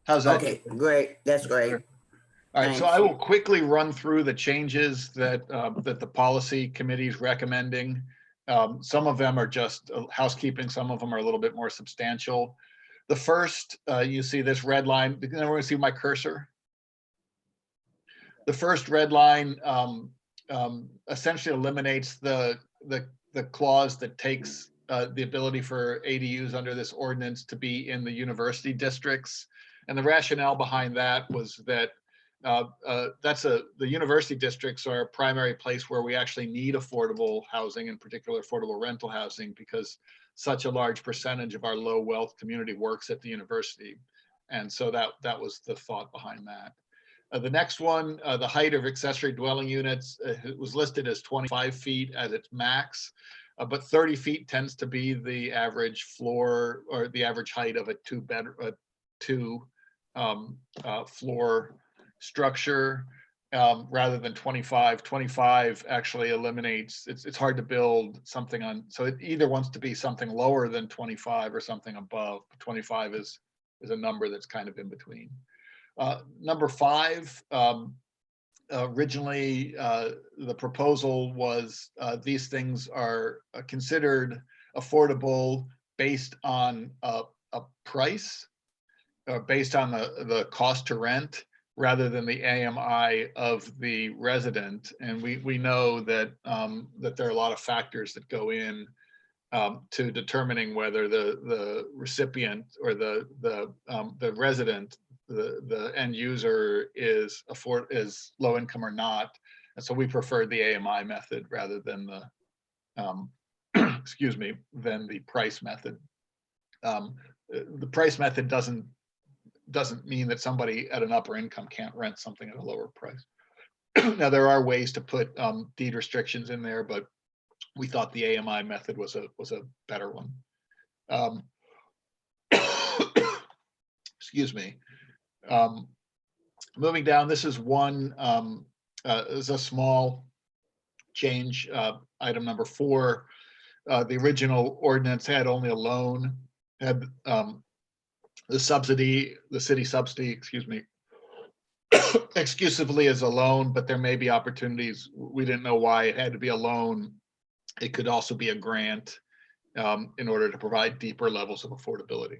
How's that? Okay, great. That's great. Sure. All right, so I will quickly run through the changes that that the policy committee is recommending. Some of them are just housekeeping. Some of them are a little bit more substantial. The first, you see this red line. Everyone see my cursor? The first red line essentially eliminates the clause that takes the ability for ADUs under this ordinance to be in the university districts. And the rationale behind that was that the university districts are a primary place where we actually need affordable housing, in particular affordable rental housing, because such a large percentage of our low wealth community works at the university. And so that was the thought behind that. The next one, the height of accessory dwelling units was listed as 25 feet at its max, but 30 feet tends to be the average floor, or the average height of a two floor structure, rather than 25. 25 actually eliminates, it's hard to build something on, so it either wants to be something lower than 25 or something above. 25 is a number that's kind of in between. Number 5, originally the proposal was these things are considered affordable based on a price, based on the cost to rent, rather than the AMI of the resident. And we know that that there are a lot of factors that go in to determining whether the recipient or the resident, the end user is low income or not. And so we preferred the AMI method rather than the excuse me, than the price method. The price method doesn't mean that somebody at an upper income can't rent something at a lower price. Now there are ways to put deed restrictions in there, but we thought the AMI method was a better one. Excuse me. Moving down, this is one, is a small change. Item number 4, the original ordinance had only a loan, had the city subsidy, excuse me, exclusively as a loan, but there may be opportunities. We didn't know why it had to be a loan. It could also be a grant in order to provide deeper levels of affordability.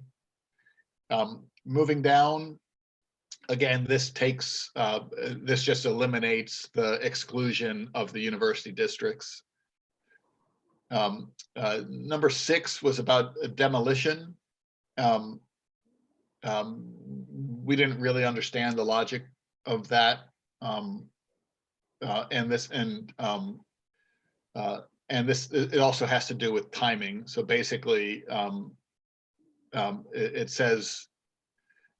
Moving down, again, this just eliminates the exclusion of the university districts. Number 6 was about demolition. we didn't really understand the logic of that. And this, it also has to do with timing. So basically, it says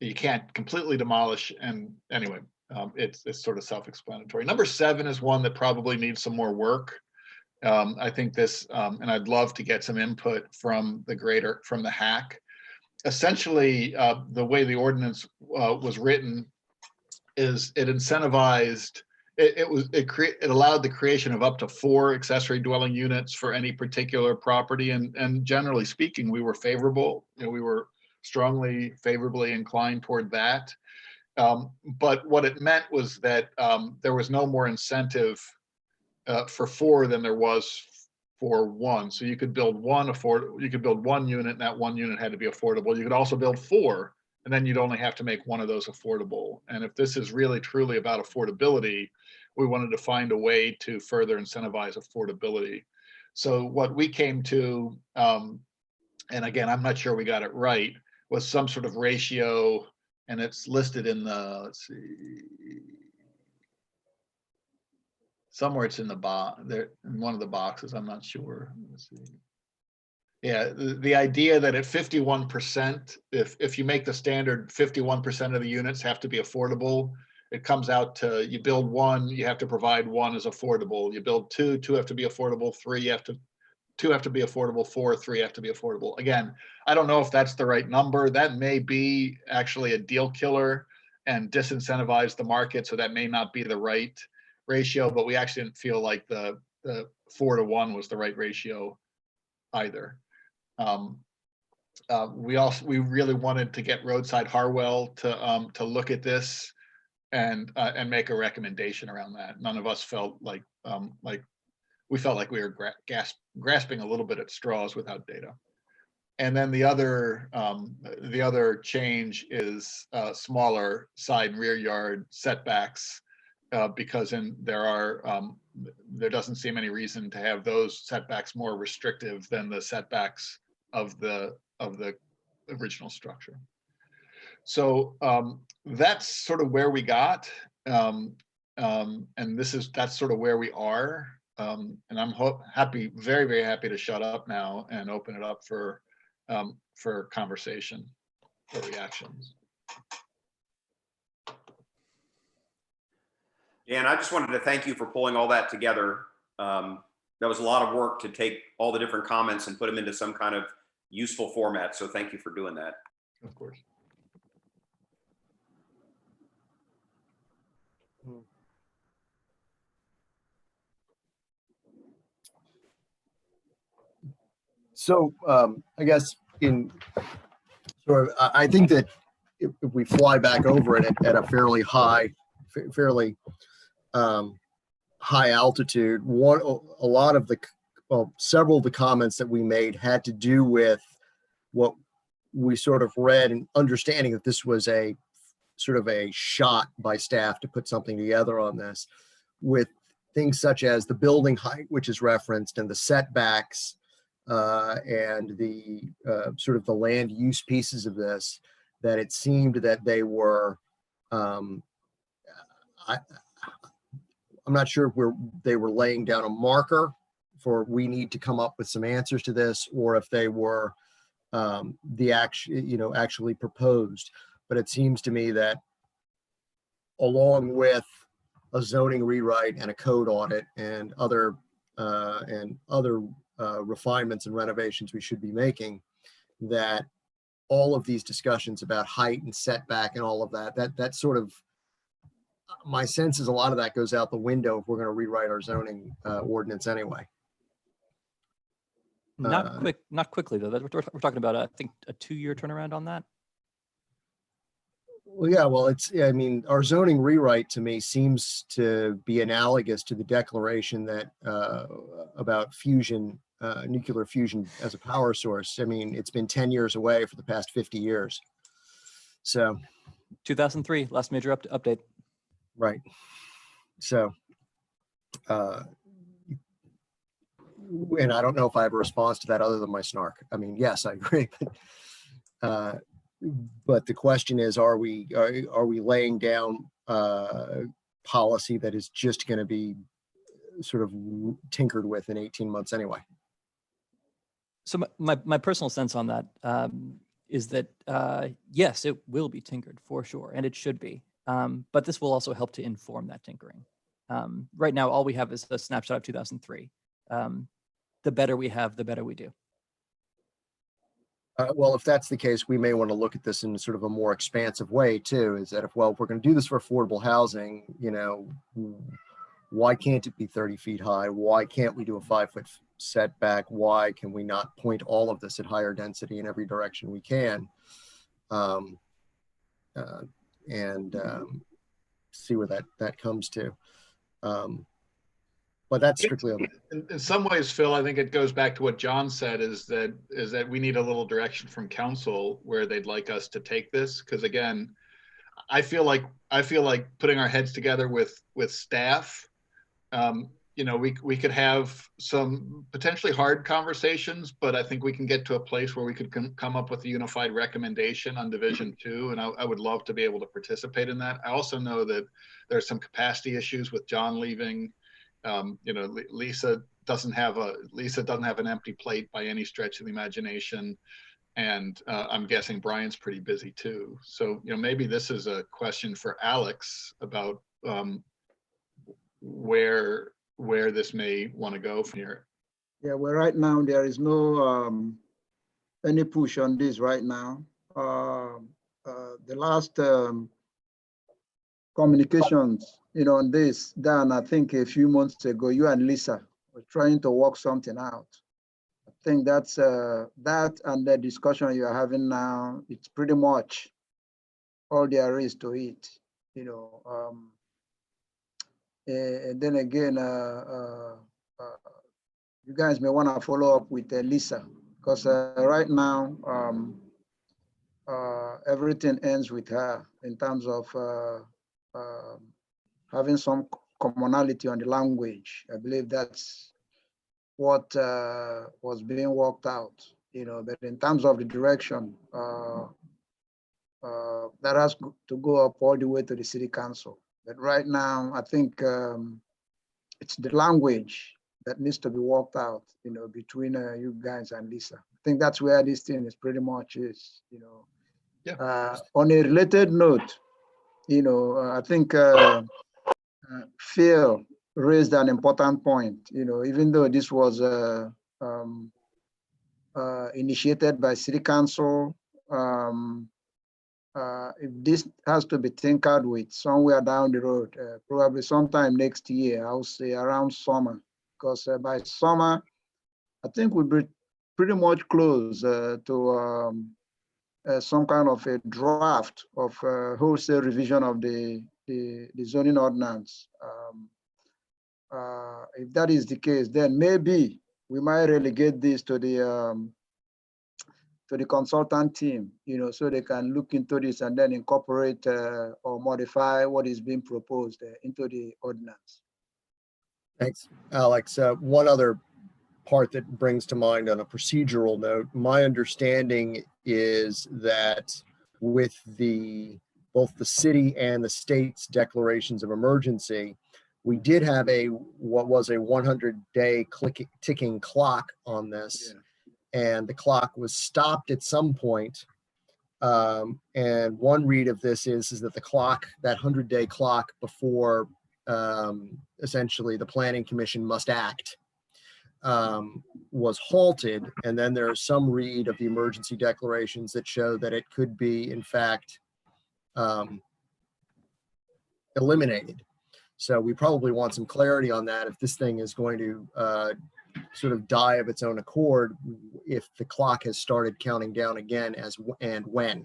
you can't completely demolish, and anyway, it's sort of self-explanatory. Number 7 is one that probably needs some more work. I think this, and I'd love to get some input from the hack. Essentially, the way the ordinance was written is it incentivized, it allowed the creation of up to 4 accessory dwelling units for any particular property, and generally speaking, we were favorable. We were strongly favorably inclined toward that. But what it meant was that there was no more incentive for 4 than there was for 1. So you could build one unit, and that 1 unit had to be affordable. You could also build 4, and then you'd only have to make 1 of those affordable. And if this is really truly about affordability, we wanted to find a way to further incentivize affordability. So what we came to, and again, I'm not sure we got it right, was some sort of ratio, and it's listed in the, let's see, somewhere it's in the box there, in one of the boxes, I'm not sure. Let's see. Yeah, the idea that at 51%, if you make the standard 51% of the units have to be affordable, it comes out to, you build 1, you have to provide 1 as affordable. You build 2, 2 have to be affordable, 2 have to be affordable, 4, 3 have to be affordable. Again, I don't know if that's the right number. That may be actually a deal killer and disincentivize the market, so that may not be the right ratio, but we actually didn't feel like the 4 to 1 was the right ratio either. We really wanted to get Roadside Harwell to look at this and make a recommendation around that. None of us felt like we felt like we were grasping a little bit at straws without data. And then the other change is smaller side and rear yard setbacks, because there doesn't seem any reason to have those setbacks more restrictive than the setbacks of the original structure. So that's sort of where we got, and that's sort of where we are. And I'm very, very happy to shut up now and open it up for conversation or reactions. And I just wanted to thank you for pulling all that together. That was a lot of work to take all the different comments and put them into some kind of useful format. So thank you for doing that. Of course. So I guess I think that if we fly back over it at a fairly high altitude, several of the comments that we made had to do with what we sort of read and understanding that this was a sort of a shot by staff to put something together on this, with things such as the building height, which is referenced, and the setbacks, and the sort of the land use pieces of this, that it seemed that they were, I'm not sure if they were laying down a marker for we need to come up with some answers to this, or if they were actually proposed. But it seems to me that along with a zoning rewrite and a code audit and other refinements and renovations we should be making, that all of these discussions about height and setback and all of that sort of, my sense is a lot of that goes out the window if we're going to rewrite our zoning ordinance anyway. Not quickly though. We're talking about, I think, a 2-year turnaround on that. Well, yeah, well, I mean, our zoning rewrite to me seems to be analogous to the declaration that about fusion, nuclear fusion as a power source. I mean, it's been 10 years away for the past 50 years. So 2003, last major update. Right. So, and I don't know if I have a response to that other than my snark. I mean, yes, I agree, but but the question is, are we laying down policy that is just going to be sort of tinkered with in 18 months anyway? So my personal sense on that is that yes, it will be tinkered for sure, and it should be. But this will also help to inform that tinkering. Right now, all we have is a snapshot of 2003. The better we have, the better we do. Well, if that's the case, we may want to look at this in sort of a more expansive way too. Is that if we're going to do this for affordable housing, why can't it be 30 feet high? Why can't we do a 5-foot setback? Why can we not point all of this at higher density in every direction we can? See where that comes to. But that's strictly on. In some ways, Phil, I think it goes back to what John said, is that we need a little direction from council where they'd like us to take this. Because again, I feel like putting our heads together with staff, we could have some potentially hard conversations, but I think we can get to a place where we could come up with a unified recommendation on Division 2, and I would love to be able to participate in that. I also know that there's some capacity issues with John leaving. Lisa doesn't have an empty plate by any stretch of the imagination, and I'm guessing Brian's pretty busy too. So maybe this is a question for Alex about where this may want to go from here. Yeah, well, right now there is no any push on this right now. The last communications, on this, Dan, I think a few months ago, you and Lisa were trying to work something out. I think that's that, and the discussion you are having now, it's pretty much all there is to it, and then again, you guys may want to follow up with Lisa, because right now, everything ends with her in terms of having some commonality on the language. I believe that's what was being worked out, but in terms of the direction, that has to go up all the way to the city council. But right now, I think it's the language that needs to be worked out, between you guys and Lisa. I think that's where this thing is pretty much is, Yeah. On a related note, I think Phil raised an important point, even though this was initiated by city council, if this has to be tinkered with somewhere down the road, probably sometime next year, I would say around summer, because by summer, I think we'll be pretty much close to some kind of a draft of wholesale revision of the zoning ordinance. If that is the case, then maybe we might relegate this to the consultant team, so they can look into this and then incorporate or modify what is being proposed into the ordinance. Thanks, Alex. One other part that brings to mind on a procedural note, my understanding is that with both the city and the state's declarations of emergency, we did have what was a 100-day ticking clock on this. Yeah. And the clock was stopped at some point. And one read of this is that the clock, that 100-day clock before essentially the Planning Commission must act, was halted. And then there's some read of the emergency declarations that show that it could be, in fact, eliminated. So we probably want some clarity on that if this thing is going to sort of die of its own accord, if the clock has started counting down again and when.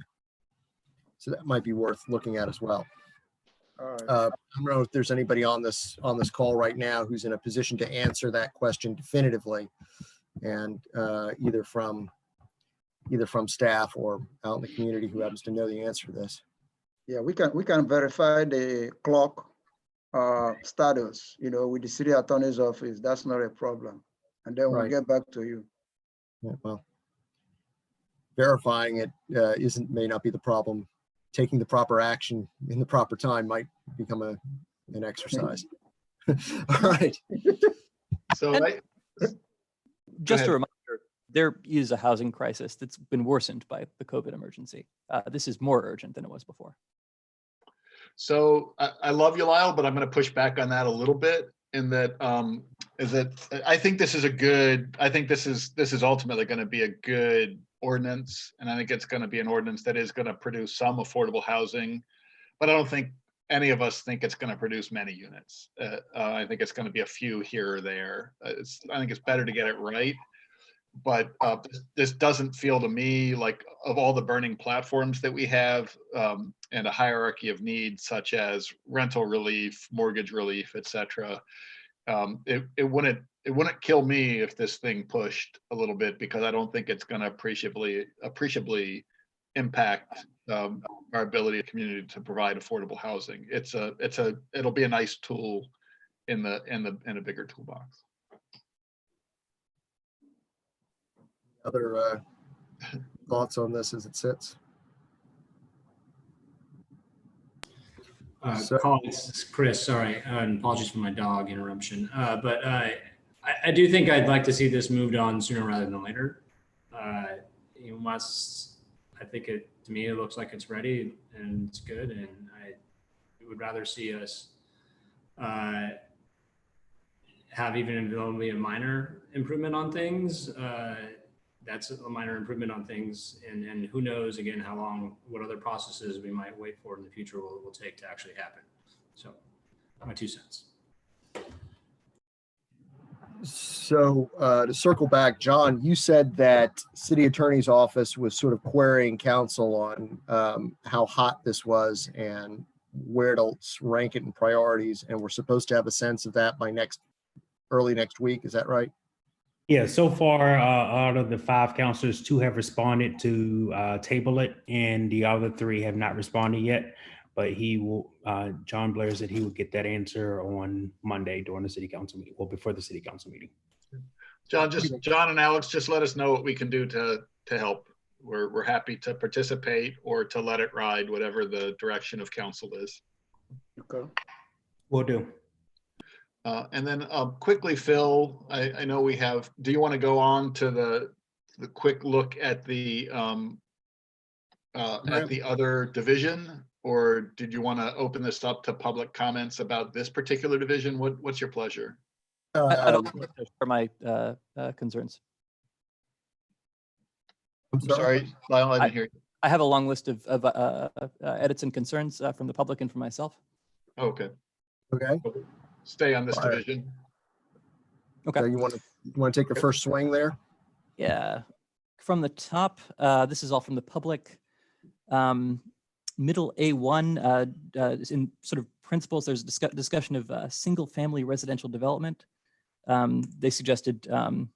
So that might be worth looking at as well. All right. I don't know if there's anybody on this call right now who's in a position to answer that question definitively, and either from staff or out in the community who happens to know the answer to this. Yeah, we can verify the clock status, with the city attorney's office. That's not a problem, and then we'll get back to you. Yeah, well, verifying it may not be the problem. Taking the proper action in the proper time might become an exercise. All right. So Just a reminder, there is a housing crisis that's been worsened by the COVID emergency. This is more urgent than it was before. So I love you, Lyle, but I'm going to push back on that a little bit. In that, I think this is ultimately going to be a good ordinance, and I think it's going to be an ordinance that is going to produce some affordable housing. But I don't think any of us think it's going to produce many units. I think it's going to be a few here or there. I think it's better to get it right. But this doesn't feel to me like, of all the burning platforms that we have, and a hierarchy of needs such as rental relief, mortgage relief, etc. It wouldn't kill me if this thing pushed a little bit, because I don't think it's going to appreciably impact our ability of community to provide affordable housing. It'll be a nice tool in a bigger toolbox. Other thoughts on this as it sits? Colleagues, Chris, sorry, and apologies for my dog interruption. But I do think I'd like to see this moved on sooner rather than later. I think to me, it looks like it's ready and it's good, and I would rather see us have even only a minor improvement on things. That's a minor improvement on things, and who knows again how long, what other processes we might wait for in the future will take to actually happen. So my 2 cents. So to circle back, John, you said that city attorney's office was sort of querying council on how hot this was and where to rank it in priorities, and we're supposed to have a sense of that by early next week. Is that right? Yeah, so far, out of the 5 counselors, 2 have responded to table it, and the other 3 have not responded yet. But he will, John Blair said he will get that answer on Monday during the city council meeting, well, before the city council meeting. John and Alex, just let us know what we can do to help. We're happy to participate or to let it ride, whatever the direction of council is. Okay. Will do. And then quickly, Phil, I know we have, do you want to go on to the quick look at the other division, or did you want to open this up to public comments about this particular division? What's your pleasure? I'd also like to share my concerns. I'm sorry, Lyle, I didn't hear you. I have a long list of edits and concerns from the public and from myself. Okay. Okay. Stay on this All right. division. Okay. So you want to take the first swing there? Yeah. From the top, this is all from the public. Middle A1, in sort of principles, there's a discussion of single-family residential development. They suggested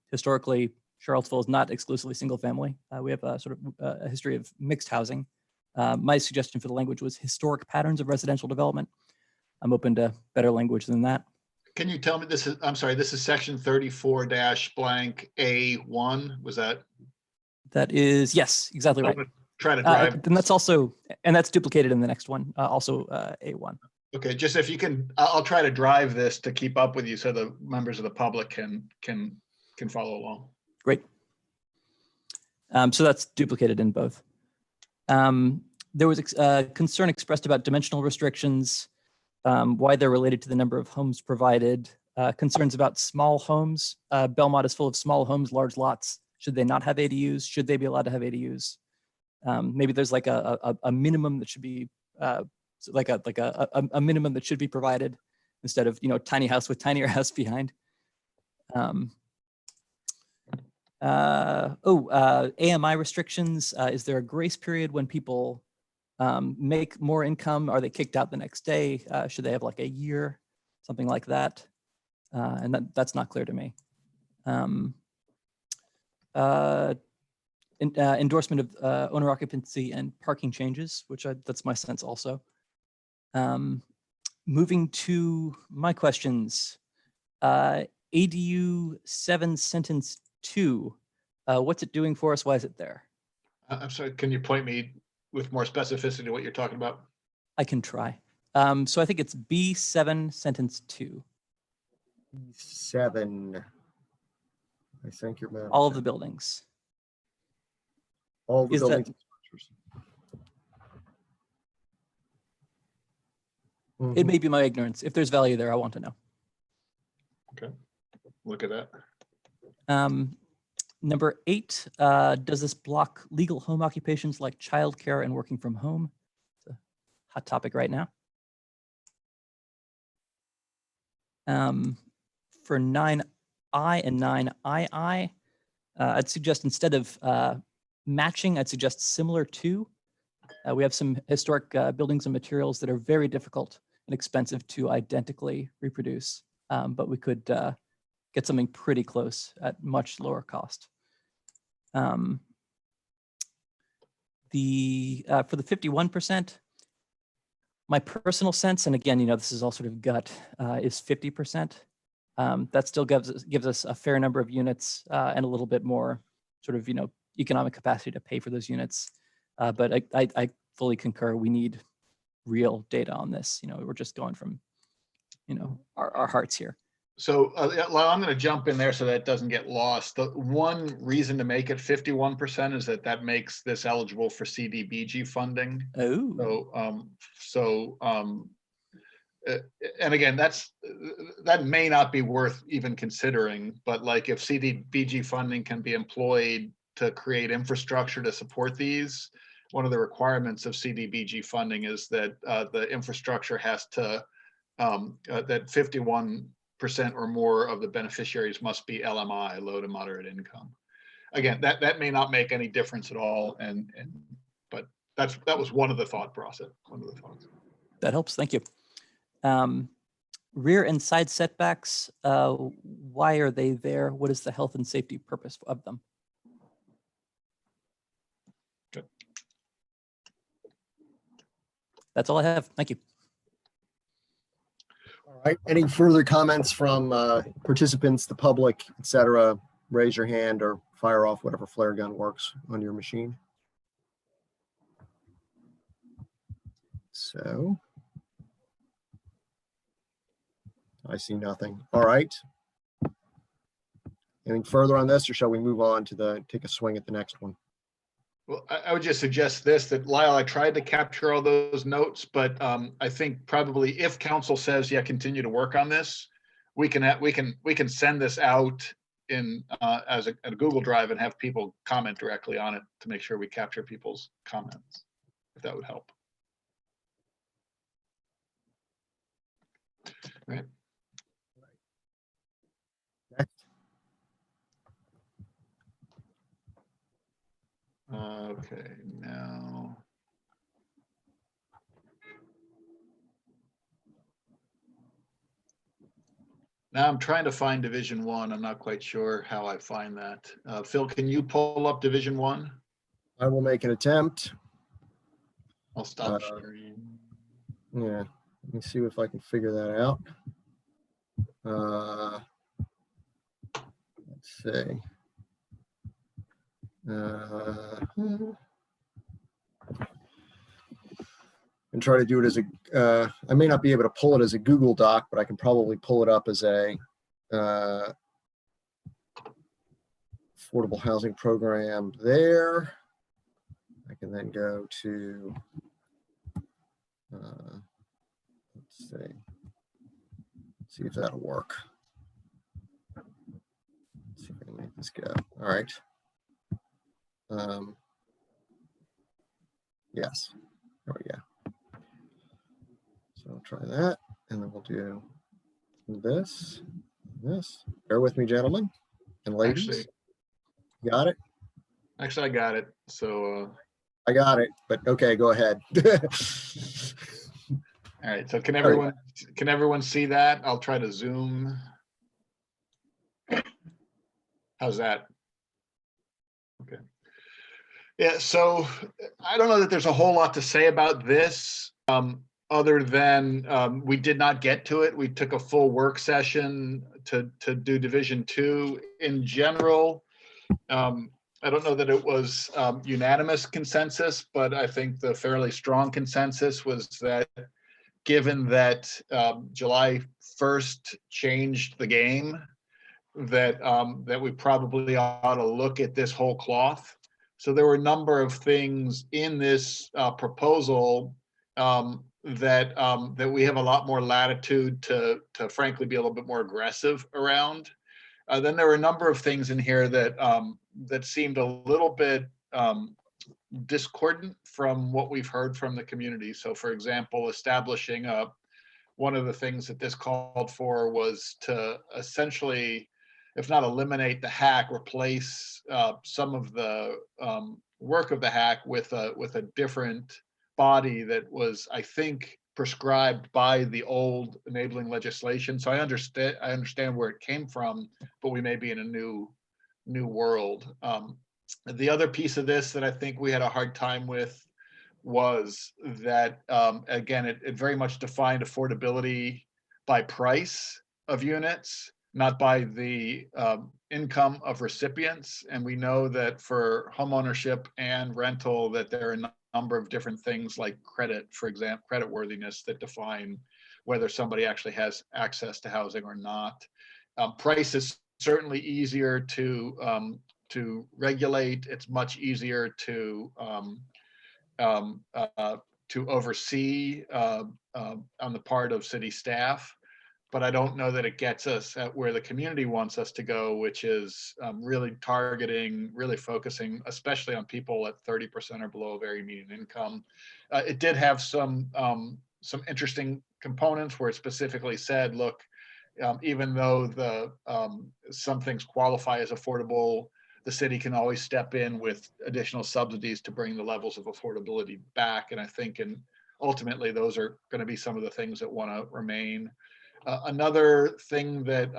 historically, Charlottesville is not exclusively single-family. We have a sort of a history of mixed housing. My suggestion for the language was historic patterns of residential development. I'm open to better language than that. Can you tell me this is, I'm sorry, this is section 34-blank A1, was that? That is, yes, exactly right. Try to drive. And that's also, and that's duplicated in the next one, also A1. Okay, just if you can, I'll try to drive this to keep up with you so the members of the public can follow along. Great. So that's duplicated in both. There was concern expressed about dimensional restrictions, why they're related to the number of homes provided, concerns about small homes. Belmont is full of small homes, large lots. Should they not have ADUs? Should they be allowed to have ADUs? Maybe there's like a minimum that should be like a minimum that should be provided instead of, tiny house with tinier house behind. AMI restrictions. Is there a grace period when people make more income? Are they kicked out the next day? Should they have like a year, something like that? And that's not clear to me. Endorsement of owner occupancy and parking changes, which that's my sense also. Moving to my questions. ADU 7 sentence 2. What's it doing for us? Why is it there? I'm sorry, can you point me with more specificity to what you're talking about? I can try. So I think it's B7 sentence 2. 7. I think you're about All of the buildings. all the Is that- buildings. and structures. It Mhm. may be my ignorance. If there's value there, I want to know. Okay, look at that. Number 8, does this block legal home occupations like childcare and working from home? It's a hot topic right now. For 9I and 9II, I'd suggest instead of matching, I'd suggest similar to. We have some historic buildings and materials that are very difficult and expensive to identically reproduce, but we could get something pretty close at much lower cost. For the 51%, my personal sense, and again, this is all sort of gut, is 50%. That still gives us a fair number of units and a little bit more sort of, economic capacity to pay for those units. But I fully concur. We need real data on this. We're just going from, our hearts here. So Lyle, I'm going to jump in there so that it doesn't get lost. The one reason to make it 51% is that makes this eligible for CDBG funding. Oh. And again, that may not be worth even considering, but like if CDBG funding can be employed to create infrastructure to support these, one of the requirements of CDBG funding is that the infrastructure has to, that 51% or more of the beneficiaries must be LMI, low to moderate income. Again, that may not make any difference at all, but that was one of the thought process, one of the thoughts. That helps. Thank you. Rear and side setbacks, why are they there? What is the health and safety purpose of them? Good. That's all I have. Thank you. All right. Any further comments from participants, the public, etc.? Raise your hand or fire off whatever flare gun works on your machine. So I see nothing. All right. Anything further on this, or shall we move on to take a swing at the next one? Well, I would just suggest this, that Lyle, I tried to capture all those notes, but I think probably if council says, yeah, continue to work on this, we can send this out in as a Google Drive and have people comment directly on it to make sure we capture people's comments, if that would help. Right. Next. Okay, now. Now I'm trying to find Division 1. I'm not quite sure how I find that. Phil, can you pull up Division 1? I will make an attempt. I'll stop sharing. Yeah, let me see if I can figure that out. Let's see. And try to do it as I may not be able to pull it as a Google Doc, but I can probably pull it up as a affordable housing program there. I can then go to, let's see if that'll work. Let's see if I can make this go. All right. Yes, there we go. So I'll try that, and then we'll do this. Bear with me, gentlemen and ladies. Actually, got it? Actually, I got it. So I got it, but okay, go ahead. All right. So can everyone see that? I'll try to zoom. How's that? Okay. Yeah. So I don't know that there's a whole lot to say about this. Other than we did not get to it. We took a full work session to do Division 2. In general, I don't know that it was unanimous consensus, but I think the fairly strong consensus was that given that July 1st changed the game, that that we probably ought to look at this whole cloth. So there were a number of things in this proposal that we have a lot more latitude to frankly be a little bit more aggressive around. Then there were a number of things in here that that seemed a little bit discordant from what we've heard from the community. So, for example, establishing one of the things that this called for was to essentially, if not eliminate the hack, replace some of the work of the hack with a different body that was, I think, prescribed by the old enabling legislation. So I understand where it came from, but we may be in a new world. The other piece of this that I think we had a hard time with was that, again, it very much defined affordability by price of units, not by the income of recipients. And we know that for homeownership and rental, that there are a number of different things like credit, for example, credit worthiness, that define whether somebody actually has access to housing or not. Price is certainly easier to regulate. It's much easier to oversee on the part of city staff, but I don't know that it gets us at where the community wants us to go, which is really targeting, really focusing, especially on people at 30% or below very median income. It did have some interesting components where it specifically said, look, even though the some things qualify as affordable, the city can always step in with additional subsidies to bring the levels of affordability back. And I think, and ultimately, those are going to be some of the things that want to remain. Another thing that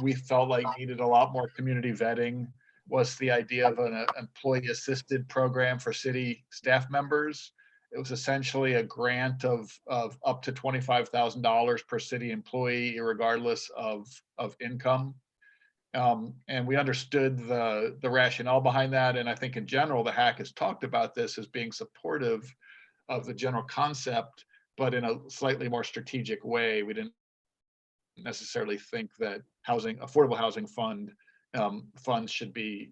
we felt like needed a lot more community vetting was the idea of an employee assisted program for city staff members. It was essentially a grant of up to $25,000 per city employee, regardless of income. And we understood the rationale behind that. And I think in general, the hack has talked about this as being supportive of the general concept, but in a slightly more strategic way. We didn't necessarily think that affordable housing funds should be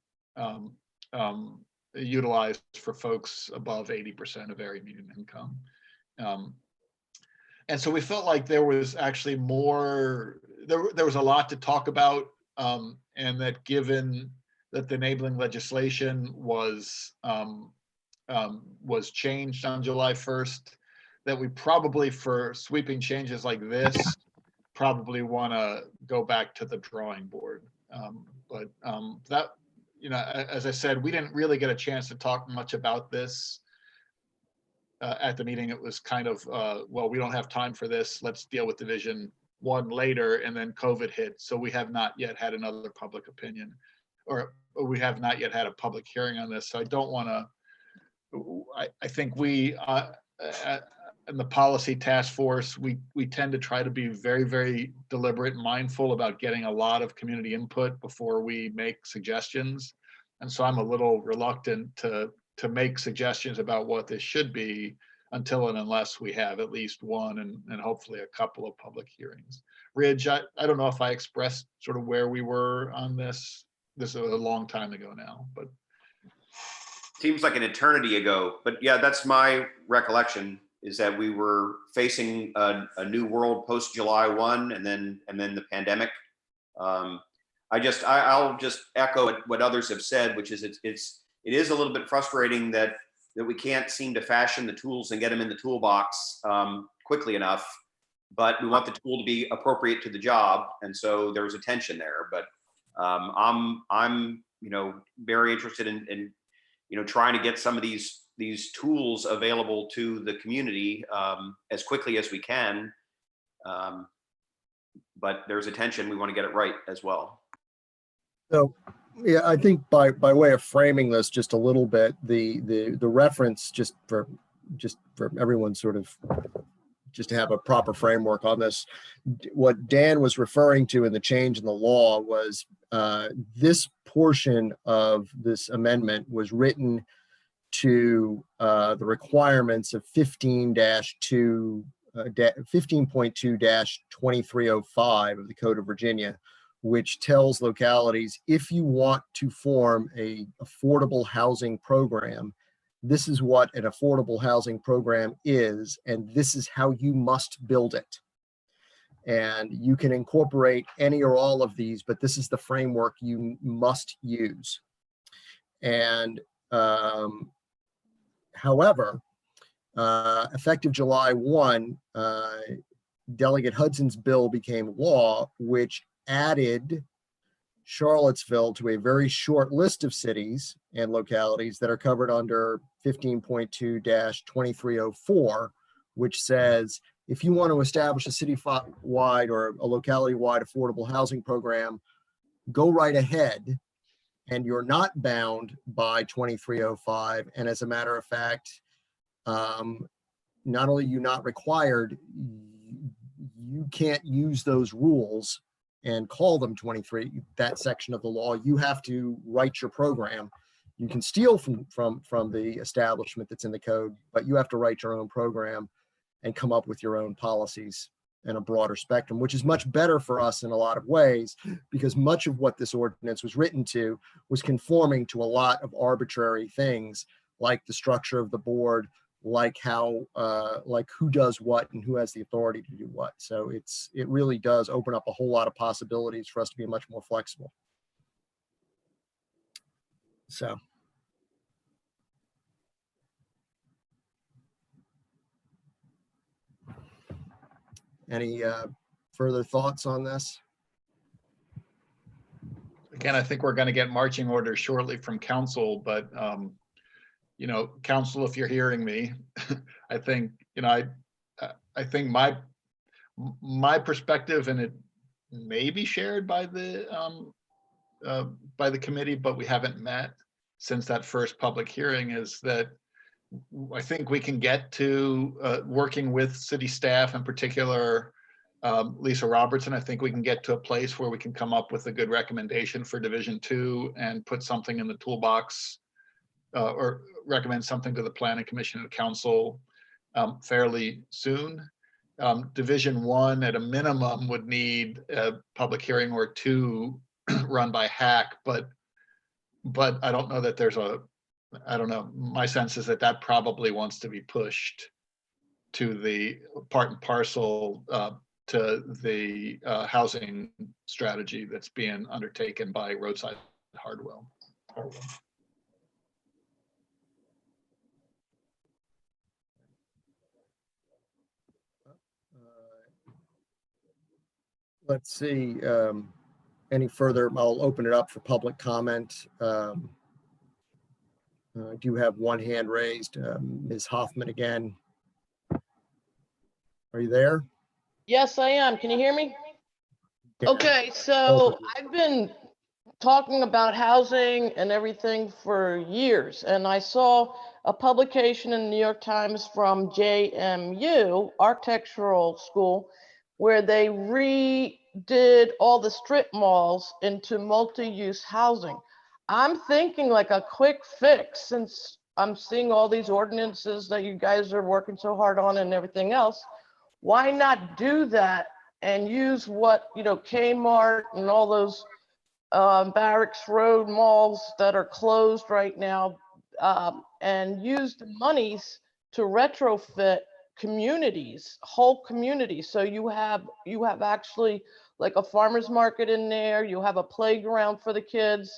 utilized for folks above 80% of very median income. And so we felt like there was actually more, there was a lot to talk about, and that given that the enabling legislation was changed on July 1st, that we probably, for sweeping changes like this, probably want to go back to the drawing board. But that, as I said, we didn't really get a chance to talk much about this at the meeting. It was kind of, well, we don't have time for this. Let's deal with Division 1 later. And then COVID hit. So we have not yet had another public opinion, or we have not yet had a public hearing on this. So I don't want to, I think we, in the policy task force, we tend to try to be very, very deliberate and mindful about getting a lot of community input before we make suggestions. And so I'm a little reluctant to make suggestions about what this should be until and unless we have at least one and hopefully a couple of public hearings. Ridge, I don't know if I expressed sort of where we were on this. This is a long time ago now, but. Seems like an eternity ago, but yeah, that's my recollection, is that we were facing a new world post July 1 and then the pandemic. I'll just echo what others have said, which is it is a little bit frustrating that we can't seem to fashion the tools and get them in the toolbox quickly enough, but we want the tool to be appropriate to the job. And so there's a tension there, but I'm very interested in trying to get some of these tools available to the community as quickly as we can. But there's a tension. We want to get it right as well. So, yeah, I think by way of framing this just a little bit, the reference, just for everyone sort of just to have a proper framework on this, what Dan was referring to in the change in the law was this portion of this amendment was written to the requirements of 15.2-2305 of the Code of Virginia, which tells localities, if you want to form a affordable housing program, this is what an affordable housing program is, and this is how you must build it. And you can incorporate any or all of these, but this is the framework you must use. And however, effective July 1, Delegate Hudson's bill became law, which added Charlottesville to a very short list of cities and localities that are covered under 15.2-2304, which says, if you want to establish a city-wide or a locality-wide affordable housing program, go right ahead, and you're not bound by 2305. And as a matter of fact, not only are you not required, you can't use those rules and call them 23, that section of the law. You have to write your program. You can steal from the establishment that's in the code, but you have to write your own program and come up with your own policies and a broader spectrum, which is much better for us in a lot of ways, because much of what this ordinance was written to was conforming to a lot of arbitrary things, like the structure of the board, like how, like who does what and who has the authority to do what. So it really does open up a whole lot of possibilities for us to be much more flexible. So. Any further thoughts on this? Again, I think we're going to get marching orders shortly from council, but you know, council, if you're hearing me, I think, you know, I think my perspective, and it may be shared by the committee, but we haven't met since that first public hearing, is that I think we can get to working with city staff, in particular, Lisa Robertson. I think we can get to a place where we can come up with a good recommendation for Division 2 and put something in the toolbox, or recommend something to the Planning Commission and Council fairly soon. Division 1 at a minimum would need a public hearing or two run by HAC, but I don't know that there's I don't know. My sense is that probably wants to be pushed to the part and parcel to the housing strategy that's being undertaken by Roadside Hardwell. Let's see, any further, I'll open it up for public comment. I do have one hand raised, Ms. Hoffman again. Are you there? Yes, I am. Can you hear me? Yeah. Okay, so I've been talking about housing and everything for years, and I saw a publication in the New York Times from JMU, Architectural School, where they redid all the strip malls into multi-use housing. I'm thinking like a quick fix, since I'm seeing all these ordinances that you guys are working so hard on and everything else. Why not do that and use what, you know, Kmart and all those Barracks Road malls that are closed right now, and use the monies to retrofit communities, whole communities. So you have actually like a farmer's market in there, you have a playground for the kids.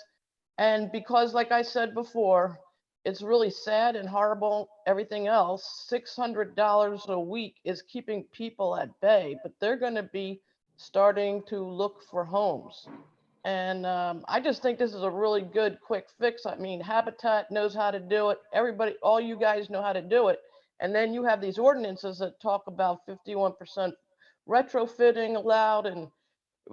And because, like I said before, it's really sad and horrible, everything else, $600 a week is keeping people at bay, but they're going to be starting to look for homes. And I just think this is a really good quick fix. I mean, Habitat knows how to do it. Everybody, all you guys know how to do it. And then you have these ordinances that talk about 51% retrofitting allowed. And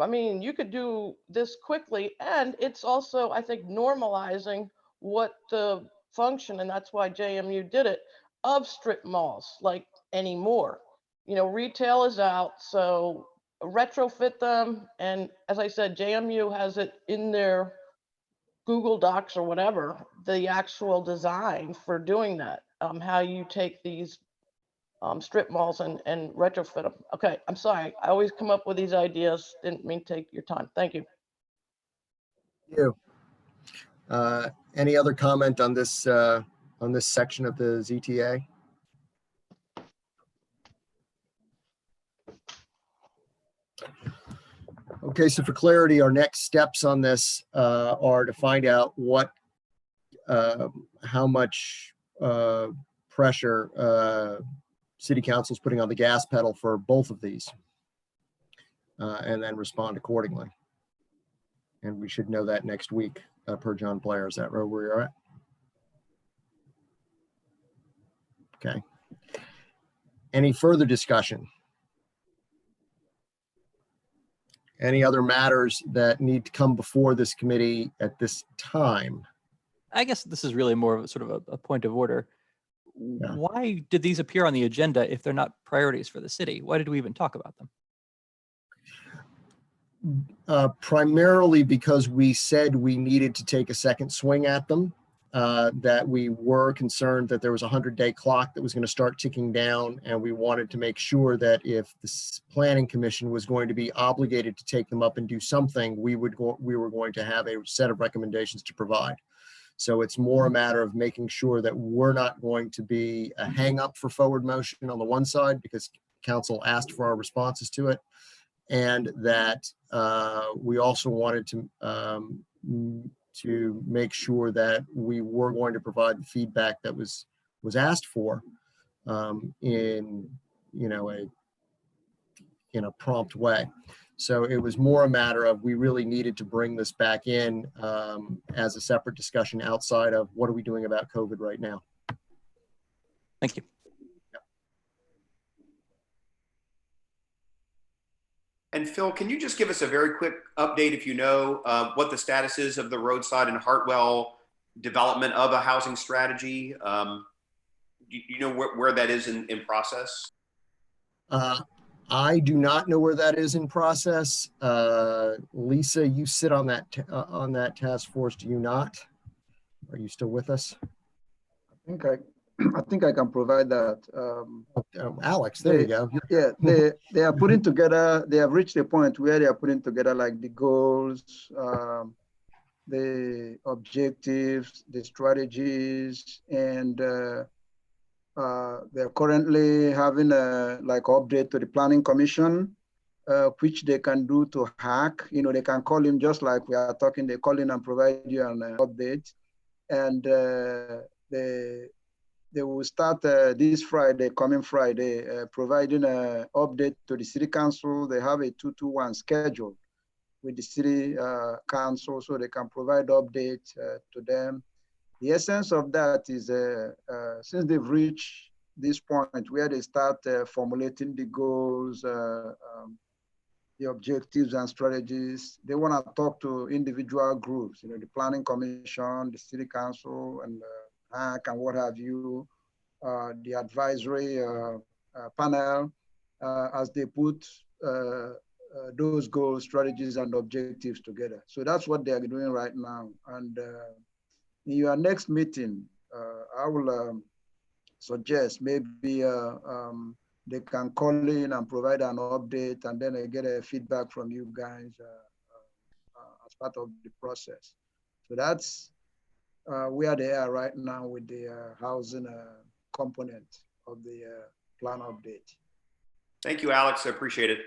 I mean, you could do this quickly. And it's also, I think, normalizing what the function, and that's why JMU did it, of strip malls like anymore. You know, retail is out, so retrofit them. And as I said, JMU has it in their Google Docs or whatever, the actual design for doing that, how you take these strip malls and retrofit them. Okay, I'm sorry. I always come up with these ideas. Didn't mean to take your time. Thank you. You. Any other comment on this section of the ZTA? Okay, so for clarity, our next steps on this are to find out how much pressure City Council is putting on the gas pedal for both of these, and then respond accordingly. And we should know that next week, per John Blair. Is that where we're at? Okay. Any further discussion? Any other matters that need to come before this committee at this time? I guess this is really more of a sort of a point of order. Yeah. Why did these appear on the agenda if they're not priorities for the city? Why did we even talk about them? Primarily because we said we needed to take a second swing at them, that we were concerned that there was a 100-day clock that was going to start ticking down, and we wanted to make sure that if the planning commission was going to be obligated to take them up and do something, we were going to have a set of recommendations to provide. So it's more a matter of making sure that we're not going to be a hang up for forward motion on the one side, because council asked for our responses to it, and that we also wanted to make sure that we were going to provide the feedback that was asked for in a prompt way. So it was more a matter of, we really needed to bring this back in as a separate discussion outside of what are we doing about COVID right now. Thank you. And Phil, can you just give us a very quick update, if you know, what the status is of the roadside and Hartwell development of a housing strategy? You know where that is in process? I do not know where that is in process. Lisa, you sit on that task force, do you not? Are you still with us? I think I can provide that. Alex, there you go. Yeah, they are putting together, they have reached a point where they are putting together like the goals, the objectives, the strategies, and they're currently having a update to the planning commission, which they can do to hack. They can call him just like we are talking, they call in and provide you an update. And they will start this Friday, coming Friday, providing an update to the city council. They have a 2-2-1 schedule with the city council, so they can provide updates to them. The essence of that is since they've reached this point where they start formulating the goals, the objectives and strategies, they want to talk to individual groups, the planning commission, the city council, and HAC and what have you, the advisory panel, as they put those goals, strategies, and objectives together. So that's what they are doing right now. And in your next meeting, I will suggest maybe they can call in and provide an update, and then I get a feedback from you guys as part of the process. So that's where they are right now with the housing component of the plan update. Thank you, Alex. I appreciate it.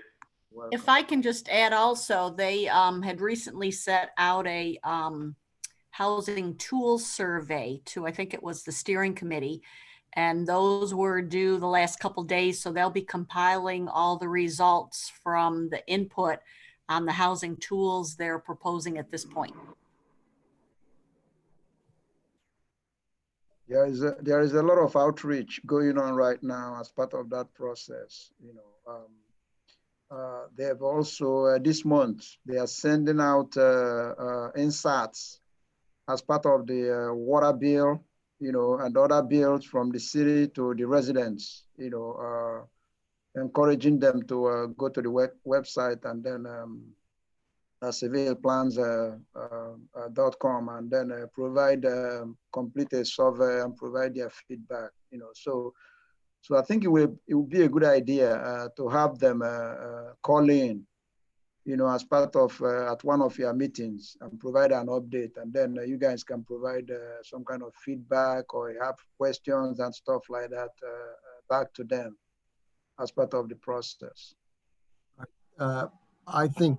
If I can just add also, they had recently set out a housing tools survey to, I think it was the steering committee, and those were due the last couple of days. So they'll be compiling all the results from the input on the housing tools they're proposing at this point. There is a lot of outreach going on right now as part of that process. They have also this month they are sending out inserts as part of the water bill, and other bills from the city to the residents, encouraging them to go to the website and then civilplans.com, and then provide complete a survey and provide their feedback. So I think it will be a good idea to have them call in, as part of at one of your meetings and provide an update, and then you guys can provide some kind of feedback or have questions and stuff like that back to them as part of the process. I think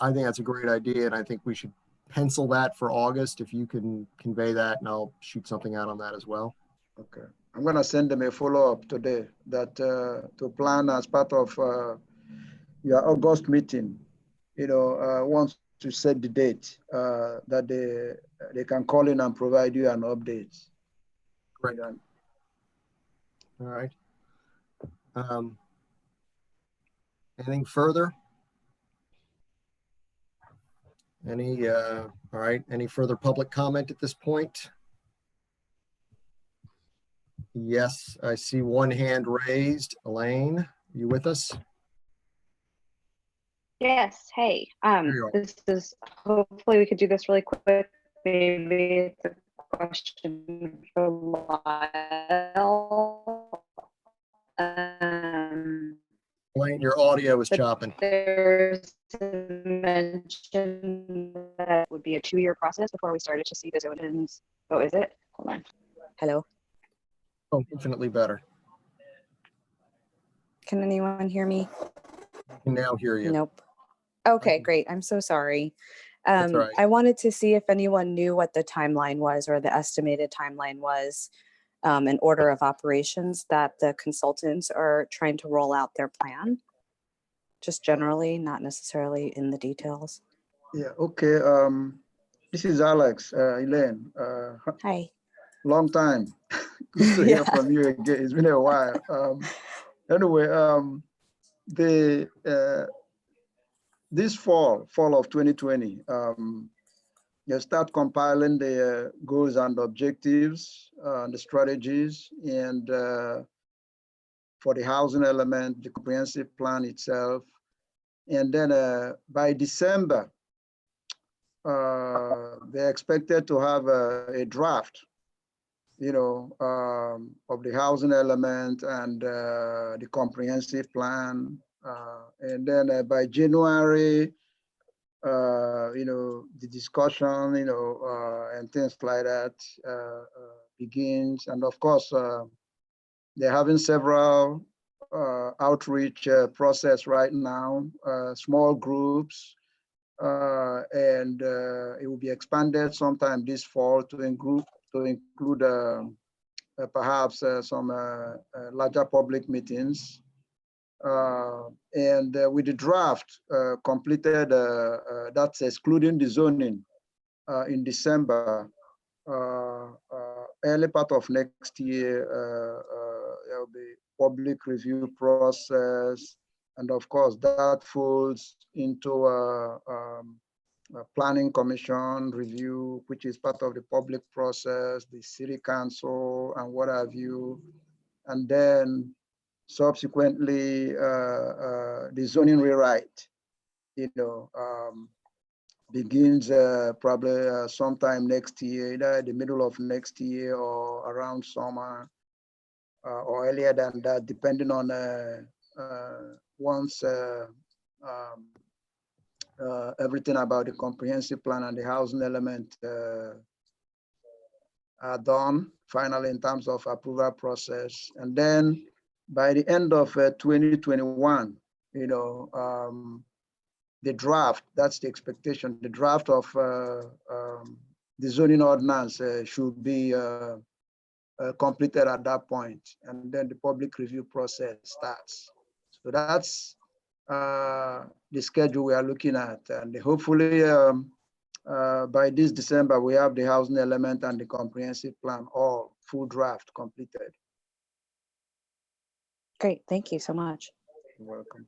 that's a great idea, and I think we should pencil that for August if you can convey that, and I'll shoot something out on that as well. Okay, I'm gonna send them a follow-up today that to plan as part of your August meeting. Once to set the date that they can call in and provide you an update. Great. All right. Anything further? All right, any further public comment at this point? Yes, I see one hand raised. Elaine, are you with us? Yes, hey, you are. this is, hopefully we could do this really quick. Maybe it's a question for Lyle. Elaine, your audio is chopping. There's a mention that it would be a 2-year process before we started to see the zones. Oh, is it? Hold on. Hello. Oh, infinitely better. Can anyone hear me? I can now hear you. Nope. Okay, great. I'm so sorry. That's all right. I wanted to see if anyone knew what the timeline was or the estimated timeline was, an order of operations that the consultants are trying to roll out their plan. Just generally, not necessarily in the details. Yeah, okay. This is Alex, Elaine. Hi. Long time. Good to hear from you again. It's been a while. Anyway, this fall of 2020, you start compiling the goals and objectives, the strategies, and for the housing element, the comprehensive plan itself. And then by December, they're expected to have a draft, of the housing element and the comprehensive plan. And then by January, the discussion, and things like that begins. And of course, they're having several outreach process right now, small groups, and it will be expanded sometime this fall to include perhaps some larger public meetings. And with the draft completed, that's excluding the zoning in December, early part of next year, there will be public review process. And of course, that falls into a planning commission review, which is part of the public process, the city council and what have you. And then subsequently, the zoning rewrite, begins probably sometime next year, either the middle of next year or around summer, or earlier than that, depending on once everything about the comprehensive plan and the housing element are done finally in terms of approval process. And then by the end of 2021, the draft, that's the expectation, the draft of the zoning ordinance should be completed at that point, and then the public review process starts. So that's the schedule we are looking at, and hopefully by this December we have the housing element and the comprehensive plan all full draft completed. Great, thank you so much. You're welcome.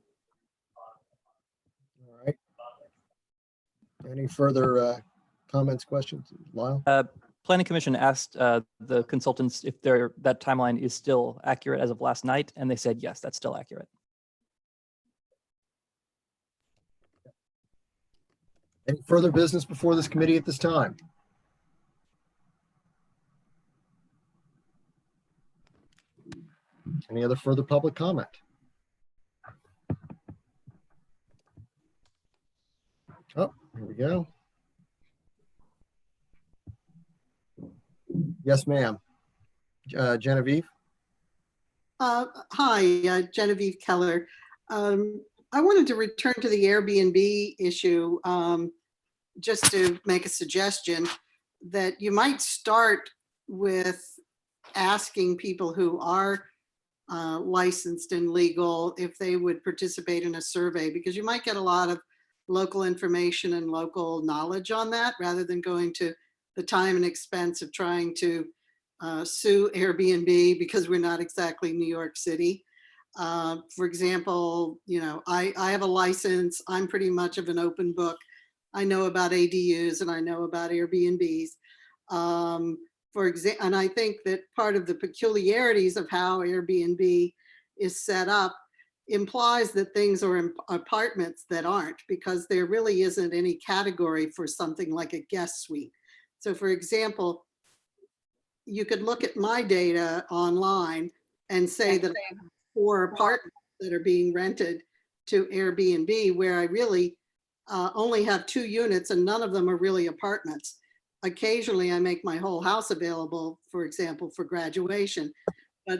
All right. Any further comments, questions, Lyle? Planning Commission asked the consultants if that timeline is still accurate as of last night, and they said yes, that's still accurate. Any further business before this committee at this time? Any other further public comment? Oh, here we go. Yes, ma'am. Genevieve? Hi, Genevieve Keller. I wanted to return to the Airbnb issue, just to make a suggestion that you might start with asking people who are licensed and legal if they would participate in a survey, because you might get a lot of local information and local knowledge on that, rather than going to the time and expense of trying to sue Airbnb because we're not exactly New York City. For example, I have a license. I'm pretty much of an open book. I know about ADUs and I know about Airbnbs. And I think that part of the peculiarities of how Airbnb is set up implies that things are in apartments that aren't, because there really isn't any category for something like a guest suite. So for example, you could look at my data online and say that I have 4 apartments that are being rented to Airbnb, where I really only have 2 units and none of them are really apartments. Occasionally I make my whole house available, for example, for graduation, but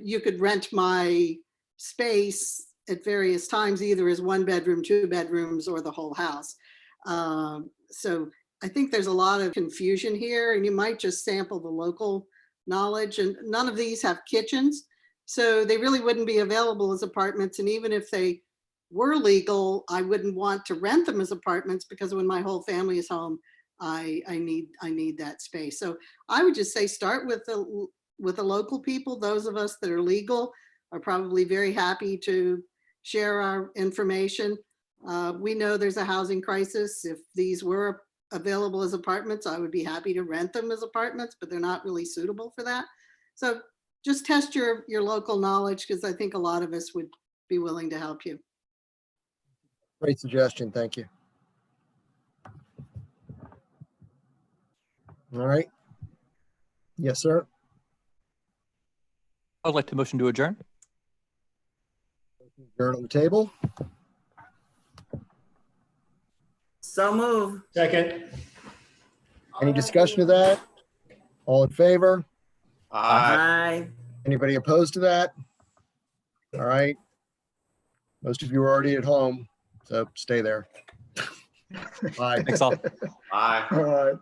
you could rent my space at various times, either as 1 bedroom, 2 bedrooms, or the whole house. So I think there's a lot of confusion here, and you might just sample the local knowledge, and none of these have kitchens. So they really wouldn't be available as apartments. And even if they were legal, I wouldn't want to rent them as apartments, because when my whole family is home, I need that space. So I would just say start with the local people. Those of us that are legal are probably very happy to share our information. We know there's a housing crisis. If these were available as apartments, I would be happy to rent them as apartments, but they're not really suitable for that. So just test your local knowledge, because I think a lot of us would be willing to help you. Great suggestion. Thank you. All right. Yes, sir. I would like to motion to adjourn. Adjourn on the table. So move. Second. Any discussion of that? All in favor? Aye. Anybody opposed to that? All right. Most of you are already at home, so stay there. Bye. Thanks all. Bye. All right.